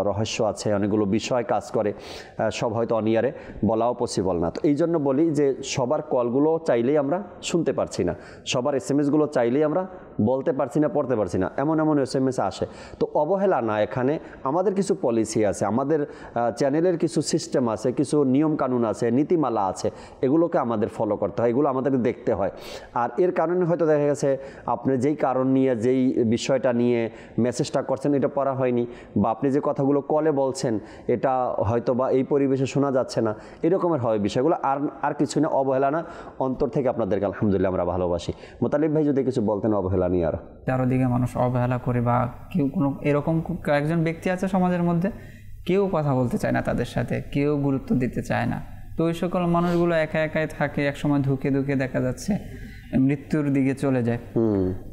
রহস্য আছে, অনেকগুলো বিষয় কাজ করে, সব হয়তো অনিয়ারে বলাও পসিবল না। তো এই জন্য বলি যে সবার কলগুলো চাইলেই আমরা শুনতে পারছি না, সবার SMS-গুলো চাইলেই আমরা বলতে পারছি না, পড়তে পারছি না, এমন SMS আসে। তো অবহেলা না, এখানে আমাদের কিছু পলিসি আছে, আমাদের চ্যানেলের কিছু সিস্টেম আছে, কিছু নিয়ম কানুন আছে, নীতিমালা আছে, এগুলোকে আমাদের ফলো করতে হয়, এগুলো আমাদের দেখতে হয়। আর এর কারণে হয়তো দেখা গেছে আপনি যেই কারণ নিয়ে, যেই বিষয়টা নিয়ে মেসেজটা করছেন এটা পড়া হয়নি, বা আপনি যে কথাগুলো কলে বলছেন এটা হয়তো বা এই পরিবেশে শোনা যাচ্ছে না, এরকমের হয় বিষয়গুলো। আর কিছু না, অবহেলা না, অন্তর থেকে আপনাদেরকে আলহামদুলিল্লাহ আমরা ভালোবাসি। মুতালিব ভাই যদি কিছু বলতেন অবহেলা নিয়ে। আর চারদিকে মানুষ অবহেলা করে বা কেউ কোনো এরকম কয়েকজন ব্যক্তি আছে সমাজের মধ্যে, কেউ কথা বলতে চায় না তাদের সাথে, কেউ গুরুত্ব দিতে চায় না। তো ওই সকল মানুষগুলো একা একাই থাকে, একসময় ধুকে ধুকে দেখা যাচ্ছে মৃত্যুর দিকে চলে যায়।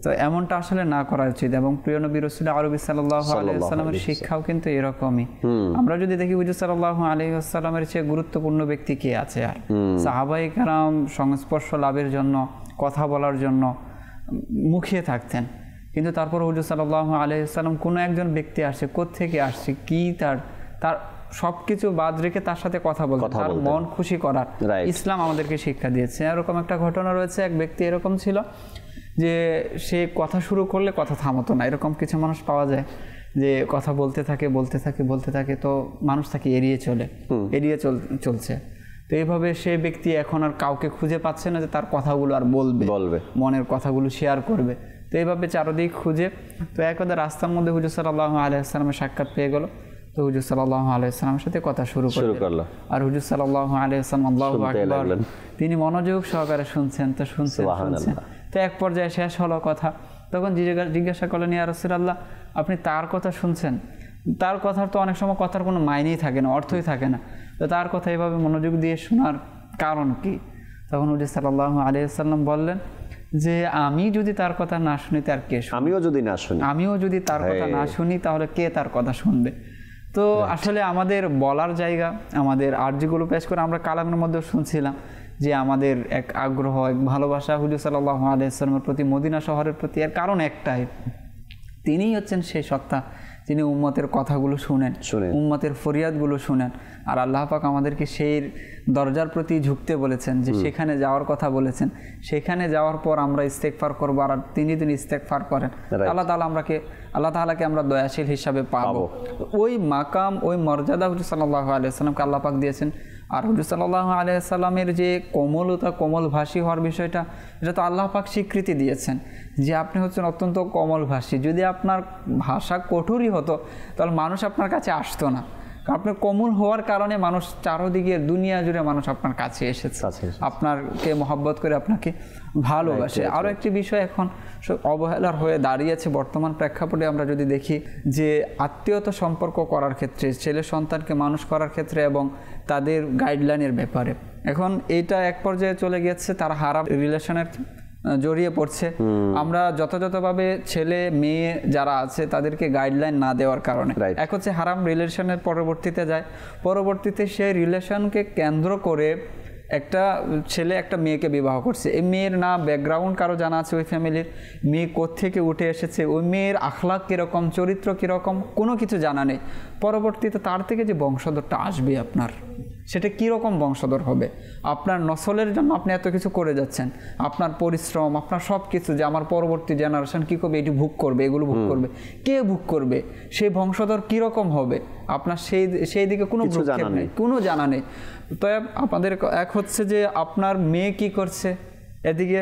তো এমনটা আসলে না করা উচিত। এবং প্রিয় নবী রাসূল আরবি সাল্লাল্লাহু আলাইহি ওয়াসাল্লামের শিক্ষাও কিন্তু এরকমই। আমরা যদি দেখি হুজুর সাল্লাল্লাহু আলাইহি ওয়াসাল্লামের চেয়ে গুরুত্বপূর্ণ ব্যক্তি কে আছে আর? সাহাবায়ে কেরাম সংস্পর্শ লাভের জন্য, কথা বলার জন্য মুখিয়ে থাকতেন, কিন্তু তারপর হুজুর সাল্লাল্লাহু আলাইহি ওয়াসাল্লাম কোনো একজন ব্যক্তি আসছে, কোত্থেকে আসছে, কি তার সবকিছু বাদ রেখে তার সাথে কথা বলতে, তার মন খুশি করার ইসলাম আমাদেরকে শিক্ষা দিয়েছে। এরকম একটা ঘটনা রয়েছে, এক ব্যক্তি এরকম ছিল যে সে কথা শুরু করলে কথা থামাতো না। এরকম কিছু মানুষ পাওয়া যায় যে কথা বলতে থাকে, তো মানুষ তাকে এড়িয়ে চলছে। তো এইভাবে সে ব্যক্তি এখন আর কাউকে খুঁজে পাচ্ছে না যে তার কথাগুলো আর বলবে, মনের কথাগুলো শেয়ার করবে। তো এইভাবে চারদিক খুঁজে, তো একদা রাস্তার মধ্যে হুজুর সাল্লাল্লাহু আলাইহি ওয়াসাল্লামের সাক্ষাৎ পেয়ে গেল। তো হুজুর সাল্লাল্লাহু আলাইহি ওয়াসাল্লামের সাথে কথা শুরু করলো। আর হুজুর সাল্লাল্লাহু আলাইহি ওয়াসাল্লাম আল্লাহু আকবার, তিনি মনোযোগ সহকারে শুনছেন। তো এক পর্যায়ে শেষ হলো কথা। তখন জিজ্ঞাসা করলেন, ইয়া রাসূলুল্লাহ, আপনি তার কথা শুনছেন? তার কথার তো অনেক সময় কথার কোনো মাইনেই থাকে না, অর্থই থাকে না, তো তার কথা এইভাবে মনোযোগ দিয়ে শোনার কারণ কি? তখন হুজুর সাল্লাল্লাহু আলাইহি ওয়াসাল্লাম বললেন যে আমি যদি তার কথা না শুনি তার কে শুনবে? আমিও যদি তার কথা না শুনি তাহলে কে তার কথা শুনবে? তো আসলে আমাদের বলার জায়গা, আমাদের আরজিগুলো পেশ করে আমরা কালামের মধ্যে শুনছিলাম যে আমাদের এক আগ্রহ, এক ভালোবাসা হুজুর সাল্লাল্লাহু আলাইহি ওয়াসাল্লামের প্রতি, মদিনা শহরের প্রতি। এর কারণ একটাই, তিনিই হচ্ছেন সেই সত্তা যিনি উম্মতের কথাগুলো শুনেন, উম্মতের ফরিয়াদগুলো শুনেন। আর আল্লাহ পাক আমাদেরকে সেই দরজার প্রতি ঝুঁকতে বলেছেন, যে সেখানে যাওয়ার কথা বলেছেন। সেখানে যাওয়ার পর আমরা ইস্তেগফার করবো, আর তিনি ইস্তেগফার করেন। আল্লাহ তাআলাকে আমরা দয়াশীল হিসাবে পাবো। ওই মাকাম, ওই মর্যাদা হুজুর সাল্লাল্লাহু আলাইহি ওয়াসাল্লামকে আল্লাহ পাক দিয়েছেন। আর হুজুর সাল্লাল্লাহু আলাইহি ওয়াসাল্লামের যে কোমলতা, কোমলভাষী হওয়ার বিষয়টা, এটা তো আল্লাহ পাক স্বীকৃতি দিয়েছেন যে আপনি হচ্ছেন অত্যন্ত কোমলভাষী। যদি আপনার ভাষা কঠোরই হতো তাহলে মানুষ আপনার কাছে আসতো না। আপনার কোমল হওয়ার কারণে মানুষ চারদিকে, দুনিয়া জুড়ে মানুষ আপনার কাছে এসেছে, আপনাকে মহব্বত করে আপনাকে ভালোবাসে। আরও একটি বিষয় এখন অবহেলার হয়ে দাঁড়িয়েছে বর্তমান প্রেক্ষাপটে। আমরা যদি দেখি যে আত্মীয়তা সম্পর্ক করার ক্ষেত্রে, ছেলে সন্তানকে মানুষ করার ক্ষেত্রে এবং তাদের গাইডলাইনের ব্যাপারে, এখন এটা এক পর্যায়ে চলে গেছে তারা হারাম রিলেশনের জড়িয়ে পড়ছে। আমরা যথাযথভাবে ছেলে মেয়ে যারা আছে তাদেরকে গাইডলাইন না দেওয়ার কারণে এক হচ্ছে হারাম রিলেশনের পরবর্তীতে যায়। পরবর্তীতে সেই রিলেশনকে কেন্দ্র করে একটা ছেলে একটা মেয়েকে বিবাহ করছে। এই মেয়ের না ব্যাকগ্রাউন্ড কারো জানা আছে ওই ফ্যামিলির, মেয়ে কোত্থেকে উঠে এসেছে, ওই মেয়ের আখলাক কীরকম, চরিত্র কীরকম, কোনো কিছু জানা নেই। পরবর্তীতে তার থেকে যে বংশধরটা আসবে আপনার, সেটা কীরকম বংশধর হবে? আপনার নসলের জন্য আপনি এত কিছু করে যাচ্ছেন, আপনার পরিশ্রম, আপনার সব কিছু, যে আমার পরবর্তী জেনারেশন কী করবে, এটি ভোগ করবে, এগুলো ভোগ করবে, কে ভোগ করবে, সেই বংশধর কীরকম হবে, আপনার সেই দিকে কোনো জানা নেই। তো আপনাদের এক হচ্ছে যে আপনার মেয়ে কি করছে এদিকে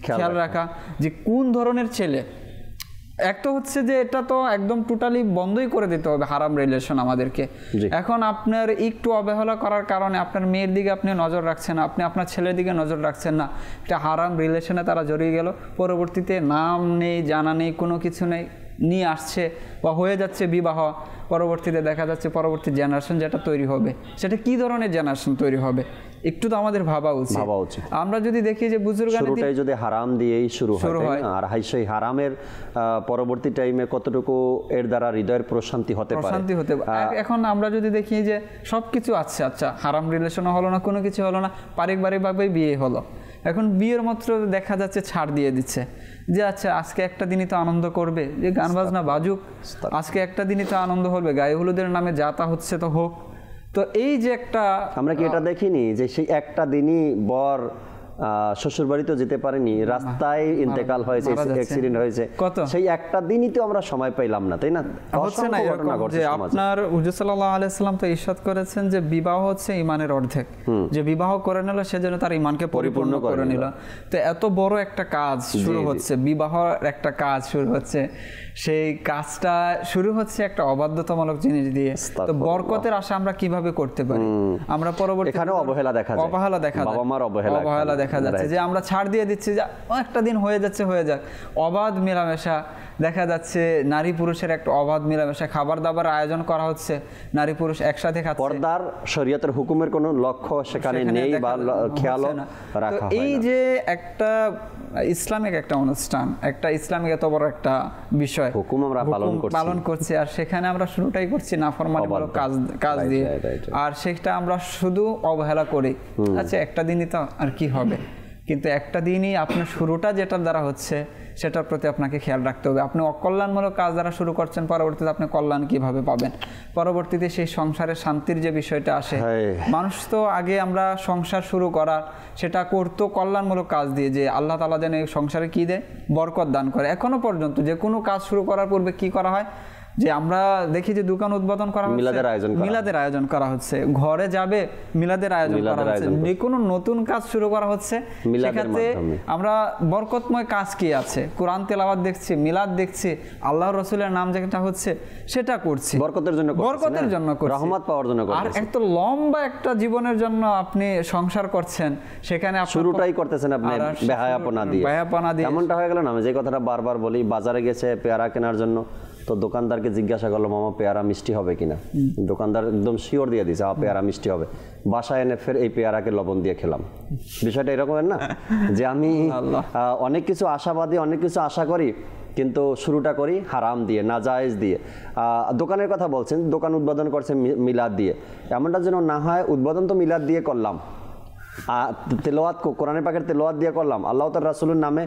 খেয়াল রাখা, যে কোন ধরনের ছেলে। একটা হচ্ছে যে এটা তো একদম টোটালি বন্ধই করে দিতে হবে হারাম রিলেশন আমাদেরকে। এখন আপনার একটু অবহেলা করার কারণে আপনার মেয়ের দিকে আপনি নজর রাখছেন না, আপনি আপনার ছেলের দিকে নজর রাখছেন না, এটা হারাম রিলেশনে তারা জড়িয়ে গেল। পরবর্তীতে নাম নেই, জানা নেই, কোনো কিছু নেই, নিয়ে আসছে বা হয়ে যাচ্ছে বিবাহ। পরবর্তীতে দেখা যাচ্ছে পরবর্তী জেনারেশন যেটা তৈরি হবে সেটা কি ধরনের জেনারেশন তৈরি হবে, একটু তো আমাদের ভাবা উচিত। আমরা যদি দেখি যে বুজুর্গানিটাই যদি হারাম দিয়েই শুরু হয়, আর সেই হারামের পরবর্তী টাইমে কতটুকু এর দ্বারা হৃদয়ের প্রশান্তি হতে পারে। এখন আমরা যদি দেখি যে সবকিছু আছে, আচ্ছা হারাম রিলেশনও হলো না, কোনো কিছু হলো না, পারিবারিকভাবেই বিয়ে হলো। এখন বিয়ের মাত্র দেখা যাচ্ছে ছাড় দিয়ে দিচ্ছে যে আচ্ছা আজকে একটা দিনই তো আনন্দ করবে, যে গান বাজনা বাজুক, আজকে একটা দিনই তো আনন্দ হবে, গায়ে হলুদের নামে যা তা হচ্ছে তো হোক। তো এই যে একটা, আমরা কি এটা দেখিনি যে সেই একটা দিনই বর শ্বশুর বাড়িতেও যেতে পারেনি, রাস্তায় ইন্তেকাল হয়েছে, অ্যাক্সিডেন্ট হয়েছে, সেই একটা দিনই তো আমরা সময় পাইলাম না, তাই না? হচ্ছে না যে আপনার হুজুর সাল্লাল্লাহু আলাইহি ওয়াসাল্লাম তো ইরশাদ করেছেন যে বিবাহ হচ্ছে ঈমানের অর্ধেক, যে বিবাহ করে নিল সে যেন তার ঈমানকে পরিপূর্ণ করে নিল। তো এত বড় একটা কাজ শুরু হচ্ছে, বিবাহর একটা কাজ শুরু হচ্ছে, সেই কাজটা শুরু হচ্ছে একটা অবাধ্যতামূলক জিনিস দিয়ে। তো বরকতের আশা আমরা কিভাবে করতে পারি? আমরা পরবর্তীতে এখানেও অবহেলা দেখা যায়, বাবা মার অবহেলা দেখা যাচ্ছে যে আমরা ছাড় দিয়ে দিচ্ছি যে একটা দিন হয়ে যাচ্ছে, হয়ে যাক। অবাধ মেলামেশা দেখা যাচ্ছে, নারী পুরুষের একটা অবাধ মেলামেশা, খাবার দাবার আয়োজন করা হচ্ছে, নারী পুরুষ একসাথে খাচ্ছে। পর্দার শরীয়তের হুকুমের কোনো লক্ষ্য সেখানে নেই বা খেয়ালও রাখা হয় না। এই যে একটা ইসলামিক একটা অনুষ্ঠান, একটা ইসলামিক এত বড় একটা বিষয়, হুকুম আমরা পালন করছি, আর সেখানে আমরা শুরুটাই করছি নাফরমানিমূলক কাজ দিয়ে, আর সেটা আমরা শুধু অবহেলা করি। আচ্ছা একটা দিনই তো, আর কি হবে? কিন্তু একটা দিনই আপনার শুরুটা যেটার দ্বারা হচ্ছে সেটার প্রতি আপনাকে খেয়াল রাখতে হবে। আপনি অকল্যাণমূলক কাজ দ্বারা শুরু করছেন, পরবর্তীতে আপনি কল্যাণ কিভাবে পাবেন? পরবর্তীতে সেই সংসারের শান্তির যে বিষয়টা আসে, মানুষ তো আগে আমরা সংসার শুরু করার সেটা করতো কল্যাণমূলক কাজ দিয়ে, যে আল্লাহ তাআলা যেন এই সংসারে কি দেয়, বরকত দান করে। এখনো পর্যন্ত যে কোনো কাজ শুরু করার পূর্বে কি করা হয়, যে আমরা দেখি যে দোকান উদ্বোধন করা হচ্ছে, মিলাদের আয়োজন করা হচ্ছে, ঘরে যাবে মিলাদের আয়োজন করা হচ্ছে, যে কোনো নতুন কাজ শুরু করা হচ্ছে সেক্ষেত্রে আমরা বরকতময় কাজ কি আছে, কোরআন তেলাওয়াত দেখছি, মিলাদ দেখছি, আল্লাহর রাসূলের নাম যেটা হচ্ছে সেটা করছি, বরকতের জন্য করছি, রহমত পাওয়ার জন্য করছি। আর এত লম্বা একটা জীবনের জন্য আপনি সংসার করছেন, সেখানে শুরুটাই করতেছেন আপনি বেহায়াপনা দিয়ে। এমনটা হয়ে গেল না, আমি যে কথাটা বারবার বলি, বাজারে গেছে পেয়ারা কেনার জন্য, তো দোকানদারকে জিজ্ঞাসা করলো মামা পেয়ারা মিষ্টি হবে কিনা, দোকানদার একদম শিওর দিয়ে দিয়েছে পেয়ারা মিষ্টি হবে। বাসায় এনে ফের এই পেয়ারাকে লবণ দিয়ে খেলাম। বিষয়টা এরকমের না, যে আমি অনেক কিছু আশাবাদী, অনেক কিছু আশা করি, কিন্তু শুরুটা করি হারাম দিয়ে, নাজায়েজ দিয়ে। দোকানের কথা বলছেন, দোকান উদ্বোধন করছে মিলাদ দিয়ে, এমনটা যেন না হয় উদ্বোধন তো মিলাদ দিয়ে করলাম, তেলাওয়াত কোরআনের পাকের তেলাওয়াত দিয়ে করলাম, আল্লাহ তাআলার রাসূলের নামে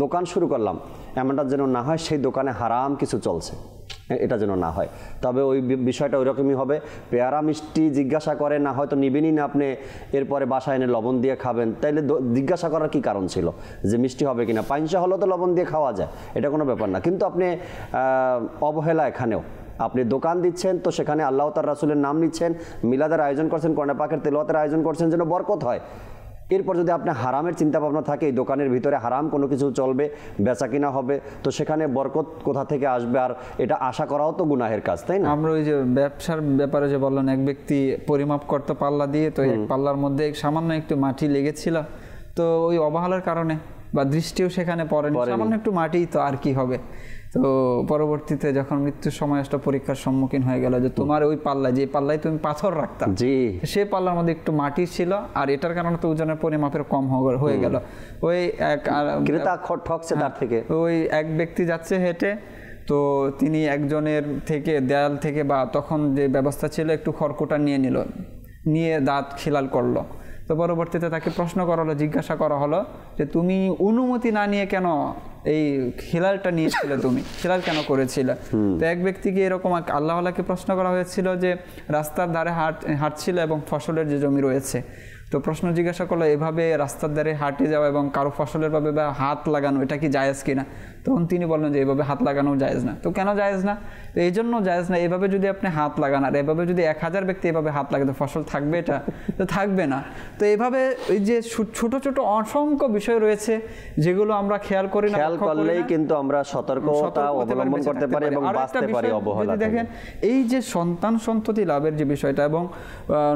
দোকান শুরু করলাম, এমনটা যেন না হয় সেই দোকানে হারাম কিছু চলছে, এটা যেন না হয়। তবে ওই বিষয়টা ওই রকমই হবে, পেয়ারা মিষ্টি জিজ্ঞাসা করে না, হয়তো নিবেনই না আপনি, এরপরে বাসায় এনে লবণ দিয়ে খাবেন, তাইলে জিজ্ঞাসা করার কি কারণ ছিল যে মিষ্টি হবে কিনা? পাইনসা হলেও তো লবণ দিয়ে খাওয়া যায়, এটা কোনো ব্যাপার না। কিন্তু আপনি অবহেলা এখানেও, আপনি দোকান দিচ্ছেন তো সেখানে আল্লাহ তাআলার রাসূলের নাম নিচ্ছেন, মিলাদের আয়োজন করছেন, কোরআন পাকের তেলাওয়াতের আয়োজন করছেন যেন বরকত হয়। এরপর যদি আপনি হারামের চিন্তা ভাবনা থাকে, এই দোকানের ভিতরে হারাম কোনো কিছু চলবে, বেচা কিনা হবে, তো সেখানে বরকত কোথা থেকে আসবে? আর এটা আশা করাও তো গুনাহের কাজ, তাই না? আমরা ওই যে ব্যবসার ব্যাপারে যে বললেন, এক ব্যক্তি পরিমাপ করতে পাল্লা দিয়ে, তো এক পাল্লার মধ্যে সামান্য একটু মাটি লেগেছিল, তো ওই অবহেলার কারণে বা দৃষ্টিও সেখানে পড়েনি, সামান্য একটু মাটি, তো আর কি হবে? তো পরবর্তীতে যখন মৃত্যুর সময় একটা পরীক্ষার সম্মুখীন হয়ে গেল, যে তোমার ওই পাল্লায়, যে পাল্লায় তুমি পাথর রাখতা, সেই পাল্লার মধ্যে একটু মাটি ছিল, আর এটার কারণে তো ওজনের পরিমাপের কম হয়ে গেল। ওই ঠকছে তার থেকে, ওই এক ব্যক্তি যাচ্ছে হেঁটে, তো তিনি একজনের থেকে দেয়াল থেকে বা তখন যে ব্যবস্থা ছিল একটু খড়কুটা নিয়ে দাঁত খিলাল করলো। তো পরবর্তীতে তাকে প্রশ্ন করা হলো, জিজ্ঞাসা করা হলো যে তুমি অনুমতি না নিয়ে কেন এই খিলালটা নিয়েছিলে, তুমি খিলাল কেন করেছিলে? তো এক ব্যক্তিকে এরকম আল্লাহওয়ালাকে প্রশ্ন করা হয়েছিল যে রাস্তার ধারে হাঁটছিল এবং ফসলের যে জমি রয়েছে, তো প্রশ্ন জিজ্ঞাসা করলো এভাবে রাস্তার ধারে হাঁটে যাওয়া এবং কারো ফসলের ভাবে বা হাত লাগানো, এটা কি জায়েজ কিনা? তখন তিনি বললেন যে এইভাবে হাত লাগানো জায়েজ না। তো কেন জায়েজ না? তো এই জন্য জায়েজ না, এভাবে যদি আপনি হাত লাগান, আর এভাবে যদি 1000 ব্যক্তি এভাবে হাত লাগে, তো ফসল থাকবে? এটা তো থাকবে না। তো এইভাবে ওই যে ছোট ছোট অসংখ্য বিষয় রয়েছে যেগুলো আমরা খেয়াল করি না, খেয়াল করলেই কিন্তু আমরা সতর্কতা অবলম্বন করতে পারি এবং বাঁচতে পারি অবহেলা থেকে। দেখেন এই যে সন্তান সন্ততি লাভের যে বিষয়টা এবং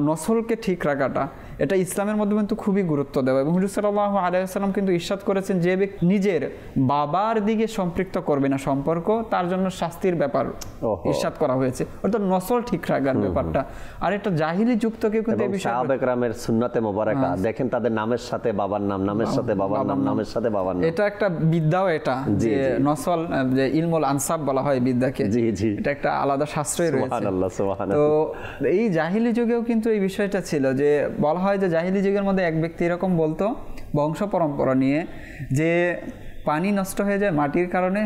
নসলকে ঠিক রাখাটা, এটা ইসলামের মধ্যে কিন্তু খুবই গুরুত্ব দেওয়া, এবং হুজুর সাল্লাল্লাহু আলাইহি ওয়াসাল্লাম কিন্তু ইরশাদ করেছেন যে ব্যক্তি নিজের বাবার দিকে সম্পৃক্ত করবে না সম্পর্ক, তার জন্য শাস্তির ব্যাপার ইরশাদ করা হয়েছে, অর্থাৎ নসল ঠিক রাখার ব্যাপারটা। আর এটা জাহিলি যুক্ত কেউ কিন্তু এই বিষয়ে সাহাবা কেরামের সুন্নাতে মোবারকা দেখেন, তাদের নামের সাথে বাবার নাম, নামের সাথে বাবার নাম, নামের সাথে বাবার নাম, এটা একটা বিদ্যাও, এটা যে নসল, যে ইলমুল আনসাব বলা হয় বিদ্যাকে, এটা একটা আলাদা শাস্ত্রই রয়েছে। সুবহানাল্লাহ, সুবহানাল্লাহ। তো এই জাহিলি যুগেও কিন্তু এই বিষয়টা ছিল, যে বলা হয় যে জাহিলি যুগের মধ্যে এক ব্যক্তি এরকম বলতো বংশ পরম্পরা নিয়ে, যে পানি নষ্ট হয়ে যায় মাটির কারণে,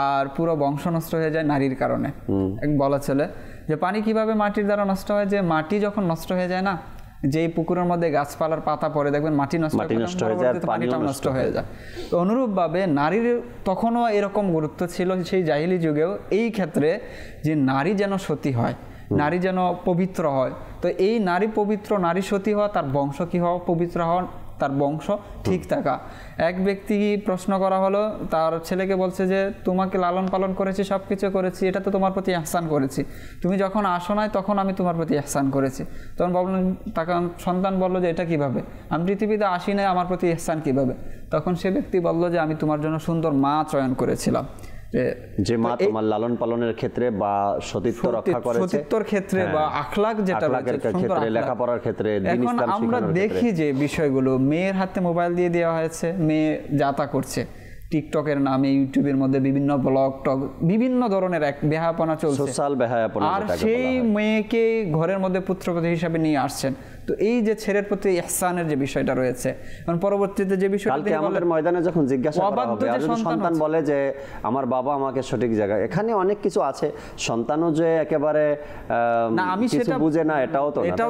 আর পুরো বংশ নষ্ট হয়ে যায় নারীর কারণে। এক বলা ছিল যে পানি কিভাবে মাটির দ্বারা নষ্ট হয়, যে মাটি যখন নষ্ট হয়ে যায় না, যে পুকুরের মধ্যে গাছপালার পাতা পড়ে দেখবেন মাটি নষ্ট হয়ে যায়, পানিটাও নষ্ট হয়ে যায়। তো অনুরূপভাবে নারীর তখনও এরকম গুরুত্ব ছিল সেই জাহিলি যুগেও এই ক্ষেত্রে, যে নারী যেন সতী হয়, নারী যেন পবিত্র হয়। তো এই নারী পবিত্র, নারী সতী হওয়া, তার বংশ কি হওয়া, পবিত্র হওয়া, তার বংশ ঠিক থাকা। এক ব্যক্তি প্রশ্ন করা হলো, তার ছেলেকে বলছে যে তোমাকে লালন পালন করেছি, সব কিছু করেছি, এটা তো তোমার প্রতি ইহসান করেছি, তুমি যখন আসো নাই তখন আমি তোমার প্রতি ইহসান করেছি। তখন বললেন, তাকে সন্তান বলল যে এটা কিভাবে, আমি পৃথিবীতে আসি নাই, আমার প্রতি ইহসান কিভাবে? তখন সে ব্যক্তি বলল যে আমি তোমার জন্য সুন্দর মা চয়ন করেছিলাম, যে মা তোমার লালন পালনের ক্ষেত্রে বা সতীত্ব রক্ষা করেছে, সতীত্বর ক্ষেত্রে বা আখলাক যেটা ক্ষেত্রে, লেখাপড়ার ক্ষেত্রে, দ্বীন এখন ইসলাম আমরা দেখি যে বিষয়গুলো, মেয়ের হাতে মোবাইল দিয়ে দেওয়া হয়েছে, মেয়ে যাতা করছে টিকটকের নামে, ইউটিউবের মধ্যে বিভিন্ন ব্লগ টক, বিভিন্ন ধরনের এক বেহায়াপনা চলছে, সোশ্যাল বেহায়াপনা, আর সেই মেয়েকে ঘরের মধ্যে পুত্রবধূ হিসাবে নিয়ে আসছেন। তো এই যে ছেলের প্রতি ইহসানের যে বিষয়টা রয়েছে, কারণ পরবর্তীতে যে বিষয়টা কালকে আমাদের ময়দানে যখন জিজ্ঞাসা করা হবে, আর যদি সন্তান বলে যে আমার বাবা আমাকে সঠিক জায়গায়, এখানে অনেক কিছু আছে, সন্তানও যে একেবারে না আমি সেটা বুঝে না, এটাও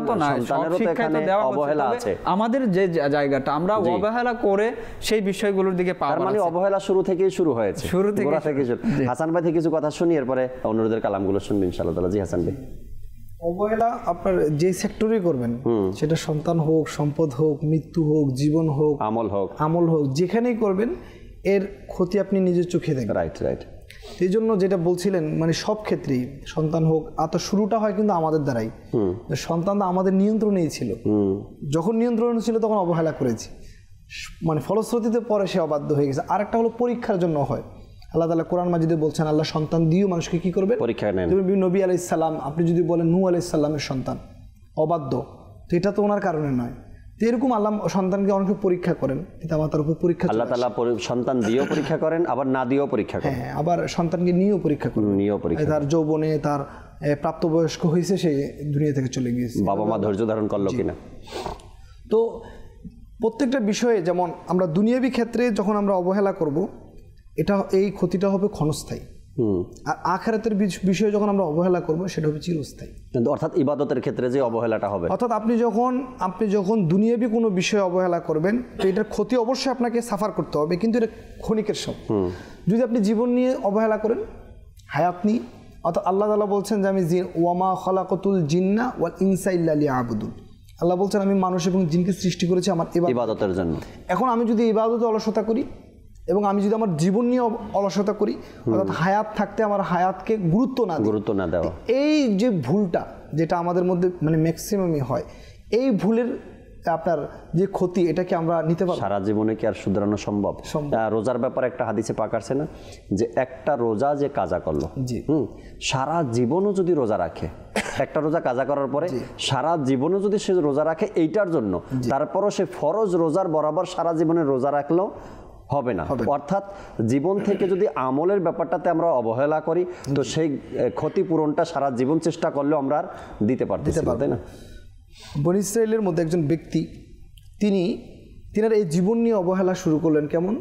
তো না, সন্তানেরও তো এখানে অবহেলা আছে। আমাদের যে জায়গাটা আমরা অবহেলা করে সেই বিষয়গুলোর দিকে পা বাড়াচ্ছি, মানে অবহেলা শুরু থেকেই শুরু হয়েছে, শুরু থেকে হাসান ভাই থেকে কিছু কথা শুনি, এরপরে অন্যদের কালামগুলো শুনবি ইনশাআল্লাহ তাআলা। জি হাসান ভাই। অবহেলা আপনার যে সেক্টরে করবেন, সেটা সন্তান হোক, সম্পদ হোক, মৃত্যু হোক, জীবন হোক, আমল হোক, যেখানেই করবেন এর ক্ষতি আপনি নিজের চোখে দেখবেন। রাইট। এই জন্য যেটা বলছিলেন, মানে সব ক্ষেত্রেই সন্তান হোক, শুরুটা হয় কিন্তু আমাদের দ্বারাই। সন্তান আমাদের নিয়ন্ত্রণেই ছিল, যখন নিয়ন্ত্রণে ছিল তখন অবহেলা করেছি, মানে ফলশ্রুতিতে পরে সে অবাধ্য হয়ে গেছে। আরেকটা হলো পরীক্ষার জন্য হয়। আল্লাহ তাআলা কোরআন মাজিদে বলছেন, আল্লাহ সন্তান দিয়েও মানুষকে কি করবে, পরীক্ষা নেন। নবী আলাইহিস সালাম, আপনি যদি বলেন নূহ আলাইহিস সালামের সন্তান অবাধ্য, তো এটা তো ওনার কারণে নয়। তো এরকম আল্লাহ সন্তানকে অনেকে পরীক্ষা করেন, পিতামাতার উপর পরীক্ষা, আল্লাহ তাআলা সন্তান দিয়েও পরীক্ষা করেন, আবার না দিয়েও পরীক্ষা করেন, হ্যাঁ, আবার সন্তানকে নিয়েও পরীক্ষা করেন, তার যৌবনে তার প্রাপ্তবয়স্ক হয়েছে, সে দুনিয়া থেকে চলে গিয়েছে, বাবা মা ধৈর্য ধারণ করলো কিনা। তো প্রত্যেকটা বিষয়ে, যেমন আমরা দুনিয়াবী ক্ষেত্রে যখন আমরা অবহেলা করব, এটা এই ক্ষতিটা হবে ক্ষণস্থায়ী, আর আখিরাতের বিষয়ে যখন আমরা অবহেলা করব সেটা হবে চিরস্থায়ী। কিন্তু অর্থাৎ ইবাদতের ক্ষেত্রে যে অবহেলাটা হবে, অর্থাৎ আপনি যখন দুনিয়াবী কোনো বিষয়ে অবহেলা করবেন, তো এটার ক্ষতি অবশ্যই আপনাকে সাফার করতে হবে, কিন্তু এটা ক্ষণিকের সব। যদি আপনি জীবন নিয়ে অবহেলা করেন, হায়াত নিয়ে, অর্থাৎ আল্লাহ তাআলা বলছেন যে আমি ওয়ামা খলাকাতুল জিন্না ওয়াল ইনসা ইল্লা লিয়াবুদুন, আল্লাহ বলছেন আমি মানুষ এবং জিনকে সৃষ্টি করেছি আমার ইবাদতের জন্য। এখন আমি যদি ইবাদতে অলসতা করি এবং আমি যদি আমার জীবন নিয়ে অলসতা করি, অর্থাৎ হায়াত থাকতে আমার হায়াতকে গুরুত্ব না দেওয়া, এই যে ভুলটা যেটা আমাদের মধ্যে মানে ম্যাক্সিমামই হয়, এই ভুলের আপনার যে ক্ষতি, এটাকে আমরা নিতে পারবো সারা জীবনে কি আর শুধরানো সম্ভব? রোজার ব্যাপারে একটা হাদিসে পাক আছে না, যে একটা রোজা যে কাজা করলো, সারা জীবনও যদি রোজা রাখে, একটা রোজা কাজা করার পরে সারা জীবনও যদি সে রোজা রাখে এইটার জন্য, তারপরও সে ফরজ রোজার বরাবর সারা জীবনে রোজা রাখলো হবে না। অর্থাৎ জীবন থেকে যদি আমলের ব্যাপারটাতে আমরা অবহেলা করি, তো সেই ক্ষতিপূরণটা সারা জীবন চেষ্টা করলেও আমরা আর দিতে পারতেছি না, তাই না? বনী ইসরাইলের মধ্যে একজন ব্যক্তি, তিনার এই জীবন নিয়ে অবহেলা শুরু করলেন কেমন?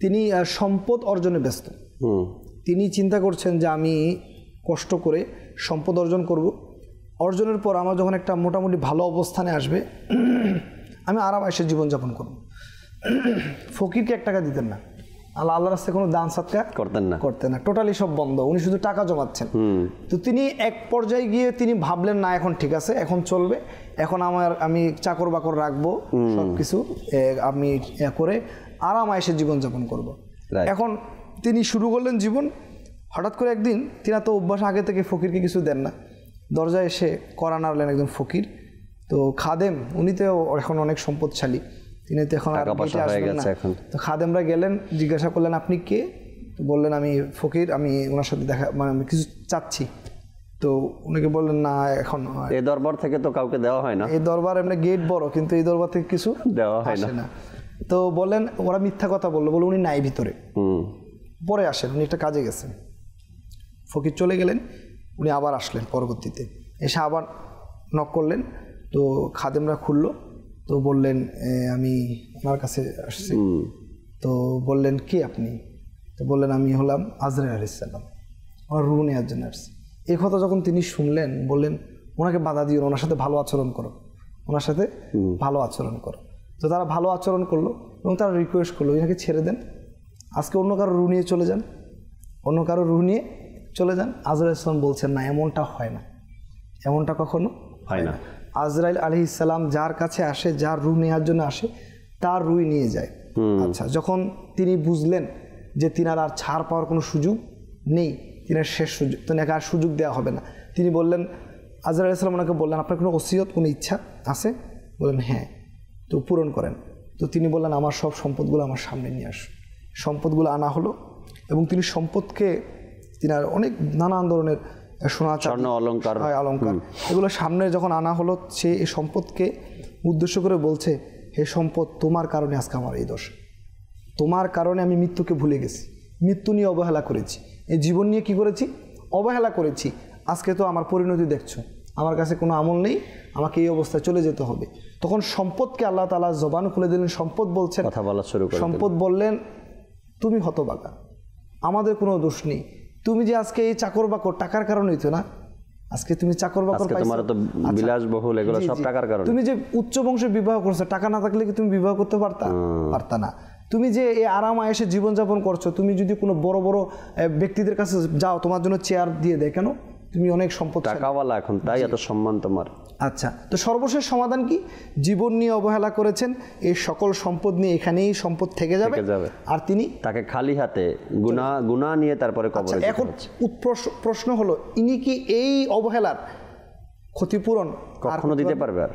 তিনি সম্পদ অর্জনে ব্যস্ত। তিনি চিন্তা করছেন যে আমি কষ্ট করে সম্পদ অর্জন করব, অর্জনের পর আমার যখন একটা মোটামুটি ভালো অবস্থানে আসবে, আমি আরাম আয়েশে জীবনযাপন করব। ফকিরকে 1 টাকা দিতেন না, আল্লাহর রাস্তায় কোনো দান সাদকা করতেন না, টোটালি সব বন্ধ, উনি শুধু টাকা জমাচ্ছেন। তো তিনি এক পর্যায়ে গিয়ে তিনি ভাবলেন, না এখন ঠিক আছে, এখন চলবে, এখন আমি চাকর বাকর রাখবো, সবকিছু আমি করে আরাম আয়েশে জীবনযাপন করব। এখন তিনি শুরু করলেন জীবন। হঠাৎ করে একদিন, তিনা তো অভ্যাস আগে থেকে ফকিরকে কিছু দেন না, দরজায় এসে কড়া নাড়লেন একজন ফকির। তো খাদেম, উনি তো এখন অনেক সম্পদশালী, তিনি তো এখন আর আসবেন না। তো খাদেমরা গেলেন, জিজ্ঞাসা করলেন আপনি কে? তো বললেন আমি ফকির, আমি ওনার সাথে মানে আমি কিছু চাচ্ছি। তো উনাকে বললেন না, এখন এই দরবার থেকে তো কাউকে দেওয়া হয় না, এই দরবার এমনি গেট বড়, কিন্তু এই দরবার থেকে কিছু দেওয়া হয় না। তো বললেন, ওরা মিথ্যা কথা বললো, বলে উনি নাই ভিতরে, পরে আসেন, উনি একটা কাজে গেছেন। ফকির চলে গেলেন, উনি আবার আসলেন পরবর্তীতে, এসে আবার নক করলেন। তো খাদেমরা খুললো, তো বললেন আমি ওনার কাছে আসছি। তো বললেন কে আপনি? তো বললেন আমি হলাম আজরাইল আলাইহিস সালাম, ওনার রূহ নেওয়ার জন্য আসছি। এই কথা যখন তিনি শুনলেন, বললেন ওনাকে বাধা দিও না, ওনার সাথে ভালো আচরণ করো, ওনার সাথে ভালো আচরণ করো। তো তারা ভালো আচরণ করলো এবং তারা রিকোয়েস্ট করলো, এনাকে ছেড়ে দেন, আজকে অন্য কারো রূহ নিয়ে চলে যান, অন্য কারো রূহ নিয়ে চলে যান। আজরাইল আলাইহিস সালাম বলছেন না, এমনটা হয় না, এমনটা কখনো হয় না। আজরাইল আলাইহিস সালাম যার কাছে আসে, যার রূহ নেওয়ার জন্য আসে, তার রুই নিয়ে যায়। আচ্ছা, যখন তিনি বুঝলেন যে তিনার আর ছাড় পাওয়ার কোনো সুযোগ নেই, তিনার শেষ সুযোগ, তিনাকে আর সুযোগ দেওয়া হবে না, তিনি বললেন, আজরাইল আলাইহিস সালাম ওনাকে বললেন, আপনার কোনো ওসিয়ত, কোনো ইচ্ছা আছে? বললেন হ্যাঁ। তো পূরণ করেন। তো তিনি বললেন, আমার সব সম্পদগুলো আমার সামনে নিয়ে আসুন। সম্পদগুলো আনা হলো এবং তিনি সম্পদকে, তিনার অনেক নানান ধরনের সোনা চাঁদি অলংকার এগুলো সামনে যখন আনা হলো, সে এই সম্পদকে উদ্দেশ্য করে বলছে, হে সম্পদ, তোমার কারণে আজকে আমার এই দশা, তোমার কারণে আমি মৃত্যুকে ভুলে গেছি, মৃত্যু নিয়ে অবহেলা করেছি, এই জীবন নিয়ে কি করেছি, অবহেলা করেছি। আজকে তো আমার পরিণতি দেখছো, আমার কাছে কোনো আমল নেই, আমাকে এই অবস্থায় চলে যেতে হবে। তখন সম্পদকে আল্লাহ তাআলা জবান খুলে দিলেন। সম্পদ বলছেন, কথা বলা শুরু করে, সম্পদ বললেন, তুমি হতভাগা, আমাদের কোনো দোষ নেই, তুমি যে আজকে এই চাকর বাকর টাকার কারণেই তো না, আজকে তুমি চাকর বাকর পাইছো, তোমার তো বিলাসবহুল, এগুলো সব টাকার কারণে। তুমি যে উচ্চ বংশে বিবাহ করছো, টাকা না থাকলে কি তুমি বিবাহ করতে পারতা না? তুমি যে এই আরাম আয়েশে জীবনযাপন করছো, তুমি যদি কোনো বড় বড় ব্যক্তিদের কাছে যাও, তোমার জন্য চেয়ার দিয়ে দেয় কেন? তুমি অনেক সম্পদ, টাকাওয়ালা এখন, তাই এত সম্মান তোমার। আচ্ছা, তো সর্বশেষ সমাধান কি? জীবন নিয়ে অবহেলা করেছেন, এই সকল সম্পদ নিয়ে এখানেই সম্পদ থেকে যাবে, আর তিনি তাকে খালি হাতে গুনাহ নিয়ে তারপরে কবরে। এখন প্রশ্ন হলো, ইনি কি এই অবহেলার ক্ষতিপূরণ কখনো দিতে পারবে? আর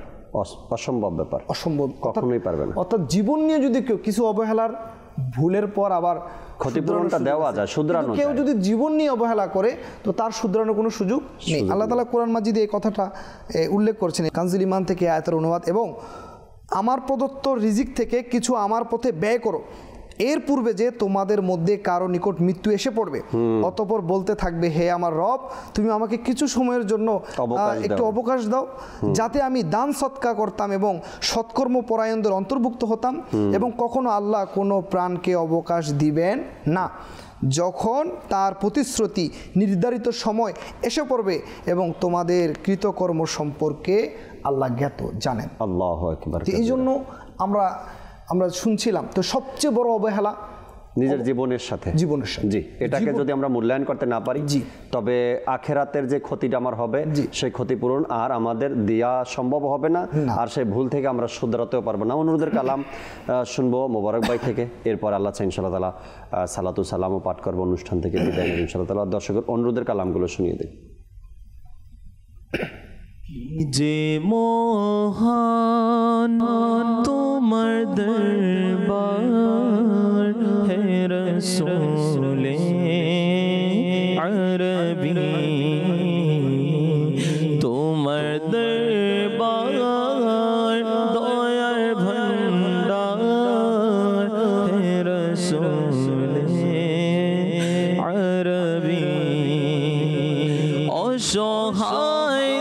অসম্ভব ব্যাপার, অসম্ভব, কখনোই পারবে না। অর্থাৎ জীবন নিয়ে যদি কেউ কিছু অবহেলার ভুলের পর আবার ক্ষতিপূরণটা দেওয়া যায়, শুধরানো যায়। কেউ যদি জীবন নিয়ে অবহেলা করে, তো তার শুধরানোর কোনো সুযোগ নেই। আল্লাহ তাআলা কোরআন মাজিদে এই কথাটা উল্লেখ করেছেন, কানজুল ঈমান থেকে আয়াতের অনুবাদ, এবং আমার প্রদত্ত রিজিক থেকে কিছু আমার পথে ব্যয় করো, এর পূর্বে যে তোমাদের মধ্যে কারো নিকট মৃত্যু এসে পড়বে, অতঃপর বলতে থাকবে, হে আমার রব, তুমি আমাকে কিছু সময়ের জন্য একটু অবকাশ দাও, যাতে আমি দান সৎকা করতাম এবং সৎকর্ম পরায়ণদের অন্তর্ভুক্ত হতাম, এবং কখনো আল্লাহ কোনো প্রাণকে অবকাশ দিবেন না যখন তার প্রতিশ্রুতি নির্ধারিত সময় এসে পড়বে, এবং তোমাদের কৃতকর্ম সম্পর্কে আল্লাহ জ্ঞাত জানেন। আল্লাহু আকবার। এই জন্য আমরা শুনছিলাম, তো সবচেয়ে বড় অবহেলা নিজের জীবনের সাথে, জি, এটাকে যদি আমরা মূল্যায়ন করতে না পারি, তবে আখেরাতের যে ক্ষতিটা আমার হবে, সেই ক্ষতিপূরণ আর আমাদের দেয়া সম্ভব হবে না, আর সেই ভুল থেকে আমরা শুধরাতেও পারবো না। অনুরোধের কালাম শুনবো মোবারক ভাই থেকে, এরপর আল্লাহ ইনশাআল্লাহ তাআলা সালাতু সালামও পাঠ করবো অনুষ্ঠান থেকে বিদায় নেব ইনশাআল্লাহ তাআলা। দর্শকের অনুরোধের কালামগুলো শুনিয়ে দিই। যে মহান তোমার দরবার, হে রাসূলে আরবী, তোমার দরবার দয়ার ভান্ডার, হে রাসূলে আরবী, অসহায়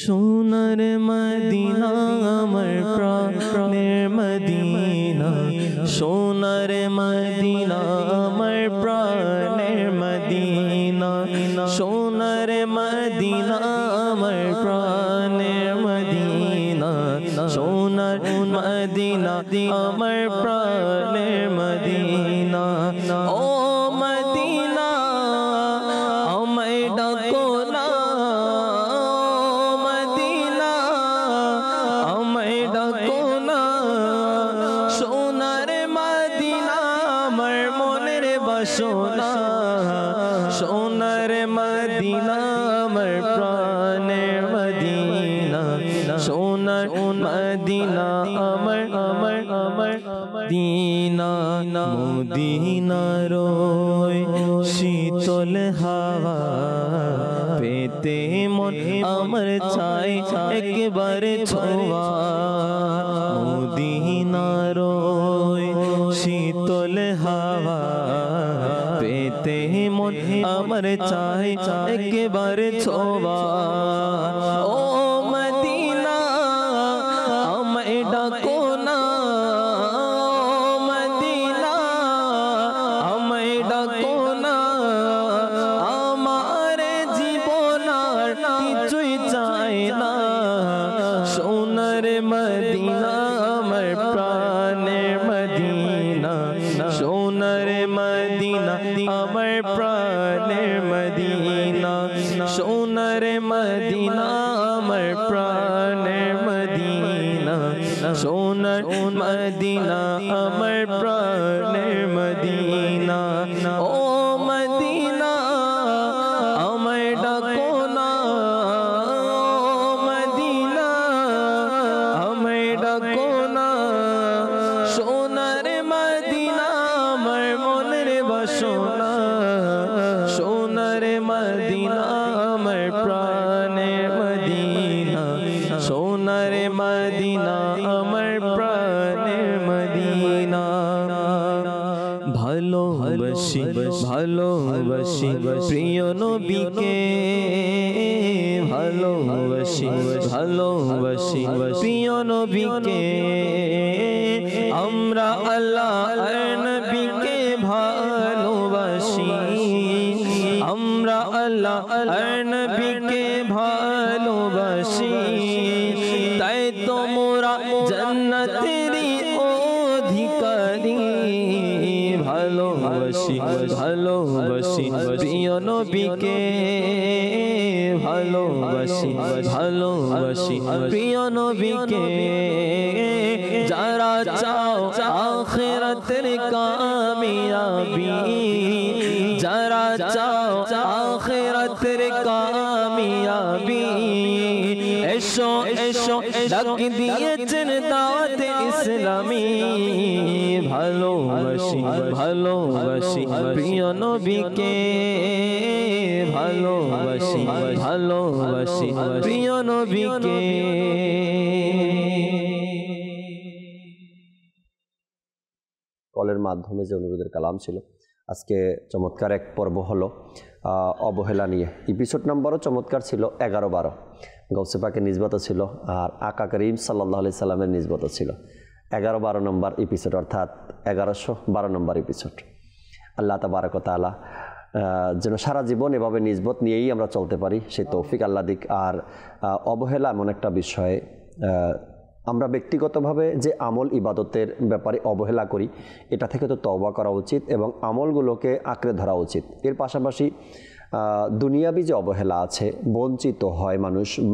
সোনার মদিনা আমার প্রাণের মদিনা, সোনার মদিনা আমার প্রাণের মদিনা, সোনার মদিনা আমার প্রাণের মদিনা। মদিনা আমার প্রাণের মদিনা ও মদিনা আমায় ডাকো না মদিনা আমায় ডাকো না সোনার মদিনা আমার মনের বাসনা সোনার মদিনা আমার প্রাণের মদিনা সোনার মদিনা আমার আমার আমার দিনা মদিনার শীতল হাওয়া পেতে মন আমার চাই একবার ছোঁয়া মদিনার শীতল হাওয়া পেতে মন আমার চাই একবার ছোঁয়া ও মদিনা আমায় ডাকো না মদিনা আমায় ডাকো না আমার জীবন আর কিছুই চাই না সোনার মদিনা আমার প্রাণের মদিনা সোনার মদিনা আমার প্রাণের মদিনা সোনার মদিনা আমার প্রাণের মদিনা সোনার মদিনা আমার প্রাণের মদিনা ও মদিনা আমায় ডাকো না মদিনা আমায় ডাকো না সোনার মদিনা আমার মনের বাসনা সোনার মদিনা আমার প্রাণের মদিনা সোনার মদিনা আমার প্রাণের মদিনা ভালোবাসি ভালোবাসি প্রিয় নবীকে ভালোবাসি ভালোবাসি প্রিয় নবীকে আমরা আল্লাহর নবীকে ভালোবাসি আমরা আল্লাহর নবীকে ভালোবাসি তাই তোমরা জান্নাতেরই অধিকারী ভালোবাসি ভালোবাসি প্রিয় নবীকে ভালোবাসি ভালোবাসি প্রিয় নবীকে যারা চাও আখিরাতের কামিয়াবি যারা চাও আখিরাতের কামিয়াবি এসো এসো ডাক দিয়েছেন দাওয়াতে ইসলামী ভালোবাসি ভালোবাসি প্রিয় নবীকে ভালোবাসি ভালোবাসি প্রিয় নবীকে কলের মাধ্যমে যে অনুরোধের কালাম ছিল আজকে চমৎকার এক পর্ব হলো অবহেলা নিয়ে এপিসোড নাম্বারও চমৎকার ছিল 11-12 গৌসে পাকের নিসবত ছিল আর আকা করিম সাল্লাল্লাহু আলাইহি সাল্লামের নিসবত ছিল 11-12 নম্বর এপিসোড অর্থাৎ 1112 নম্বর এপিসোড আল্লাহ তাবারক ওয়া তাআলা যেন সারা জীবন এভাবে নিসবত নিয়েই আমরা চলতে পারি সেই তৌফিক আল্লাহ দিক আর অবহেলা এমন একটা বিষয় আমরা ব্যক্তিগতভাবে যে আমল ইবাদতের ব্যাপারে অবহেলা করি এটা থেকে তো তওবা করা উচিত এবং আমলগুলোকে আঁকড়ে ধরা উচিত এর পাশাপাশি দুনিয়াবি যে অবহেলা আছে বঞ্চিত হয়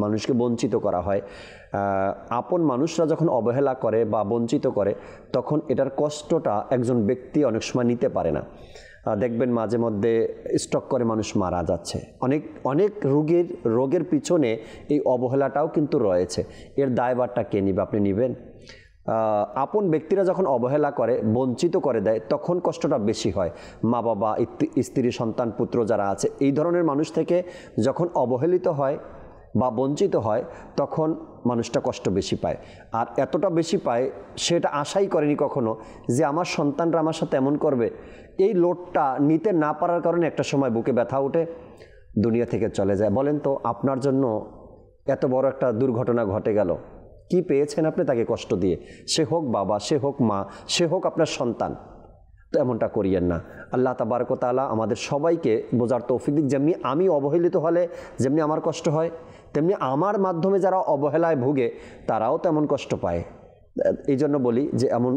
মানুষকে বঞ্চিত করা হয় আপন মানুষরা যখন অবহেলা করে বা বঞ্চিত করে তখন এটার কষ্টটা একজন ব্যক্তি অনেক সময় নিতে পারে না দেখবেন মাঝে মধ্যে স্ট্রোক করে মানুষ মারা যাচ্ছে অনেক রোগের পিছনে এই অবহেলাটাও কিন্তু রয়েছে এর দায়ভারটা কে নিবে আপনি নেবেন আপন ব্যক্তিরা যখন অবহেলা করে বঞ্চিত করে দেয় তখন কষ্টটা বেশি হয় মা বাবা স্ত্রী সন্তান পুত্র যারা আছে এই ধরনের মানুষ থেকে যখন অবহেলিত হয় বা বঞ্চিত হয় তখন মানুষটা কষ্ট বেশি পায় আর এতটা বেশি পায় সেটা আশাই করেনি কখনো যে আমার সন্তানরা আমার সাথে এমন করবে এই লোডটা নিতে না পারার কারণে একটা সময় বুকে ব্যথা উঠে দুনিয়া থেকে চলে যায় বলেন তো আপনার জন্য এত বড় একটা দুর্ঘটনা ঘটে গেল কি পেয়েছেন আপনি তাকে কষ্ট দিয়ে সে হোক বাবা সে হোক মা সে হোক আপনার সন্তান তো এমনটা করিয়েন না আল্লাহ তাবারক ওয়া তাআলা আমাদের সবাইকে বোঝার তৌফিক দিক যেমনি আমি অবহেলিত হলে যেমনি আমার কষ্ট হয় তেমনি আমার মাধ্যমে যারা অবহেলায় ভুগে তারাও তেমন কষ্ট পায় এই জন্য বলি যে এমন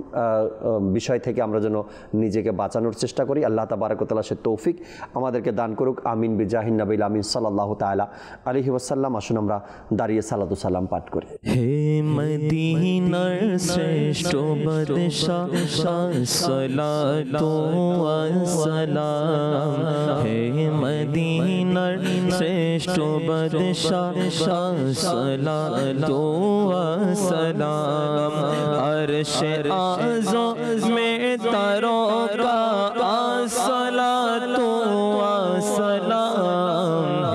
বিষয় থেকে আমরা যেন নিজেকে বাঁচানোর চেষ্টা করি। আল্লাহ তাবারক ওয়া তাআলা সে তৌফিক আমাদেরকে দান করুক। আমিন বিজাহিন নবীল আমিন সাল্লাল্লাহু তাআলা আলাইহি ওয়াসাল্লাম। আসুন আমরা দাঁড়িয়ে সালাতু সালাম পাঠ করি। হে মদিনার শ্রেষ্ঠ বাদশা সালাতু ওয়া সালাম, হে মদিনার শ্রেষ্ঠ বাদশা সালাতু ওয়া সালাম, আরশে আযম में तारोका अस्सलातु वस्सलाम,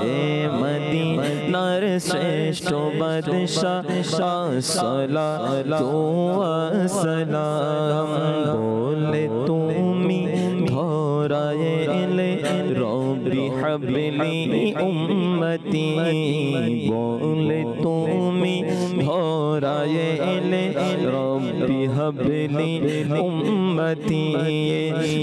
हे मदीनार श्रेष्ठ बादशाह अस्सलातु वस्सलाम। बोले तुमी धराए एले रब्बी हबली उम्मती, बोले तुमी धराए एले रब्बी हबली उम्मती,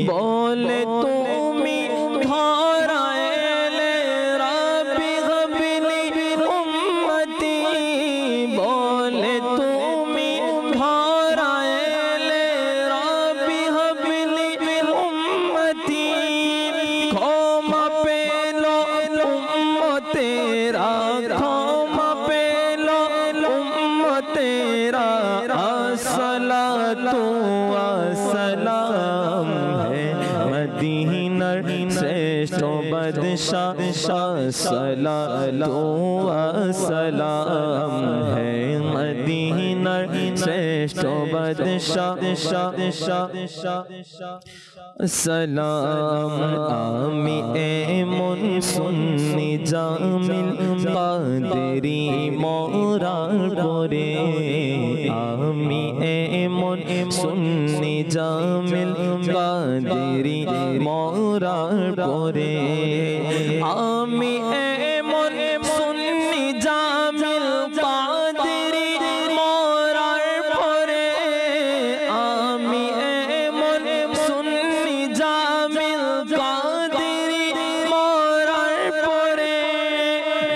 बोले तुमी धराए एले रब्बी हबली उम्मती, बोले तुमी धराए एले रब्बी हबली उम्मती, क्षमा पेलो उम्मतेरा, क्षमा पेलो उम्मतेरा, अस्सलातु वस्सलाम, है मदीनार श्रेष्ठ बादशाह अस्सलातु वस्सलाम, है मदीनार श्रेष्ठ बादशाह सलाम। आमी एमन सुन्नी जामिल कादरी मोरार करे, आमी एमन सुन्नी जामिल कादरी मोरार करे, आमी एमन सुन्नी जामिल कादरी मोरार करे, आमी एमन सुन्नी जामिल कादरी मोरार करे।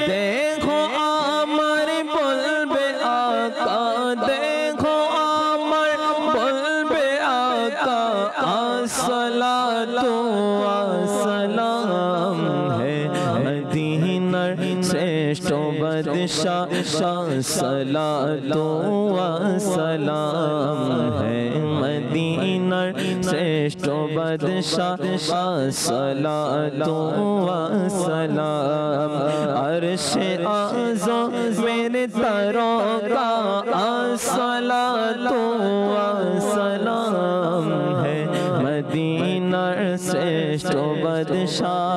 देखो आमार बोलबे आका, देखो आमार बोलबे आका, अस्सलातु वस्सलाम, है मदीनार श्रेष्ठ बादशाह अस्सलातु वस्सलाम, है मदीनार श्रेष्ठ बादशाह अस्सलातु वस्सलाम, अर्शे आज़म मेरे तारोका अस्सलातु वस्सलाम, है मदीनार श्रेष्ठ बादशाह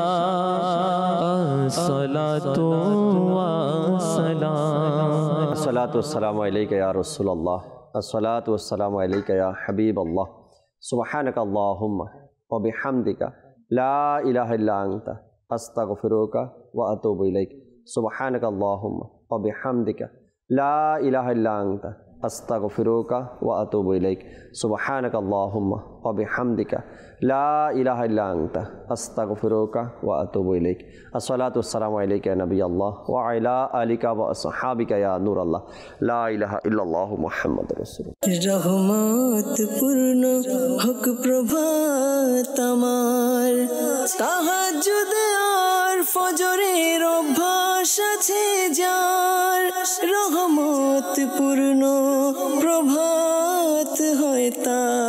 अस्सलातु वस्सलाम। अस्सलातु वस्सलामु अलैका या रसूलल्लाह, अस्सलातु वस्सलामु अलैका या हबीबल्लाह, सुब्हानका अल्लाहुम्मा व बिहम्दिका ला इलाहा इल्ला अंता अस्तगफिरुका व अतूबु इलैक, सुब्हानका अल्लाहुम्मा व बिहम्दिका ला इलाहा इल्ला अंता अस्तगफिरुका व अतूबु इलैक, सुब्हानका अल्लाहुम्मा व बिहम्दिका ला इलाहा इल्ला अंता अस्तगफिरुका व अतूबु इलैक। अस्सलातु वस्सलामु अलैका या नबी अल्लाह व अला आलिका व अस्हाबिका या नूर अल्लाह, ला इलाहा इल्लल्लाहु मुहम्मदुर रासूलुल्लाह। रहमत पूर्ण हक प्रभात আমার, তাহাজ্জুদ আর ফজরের অভ্যাস আছে যার, রহমত পূর্ণ প্রভাত হয় তার।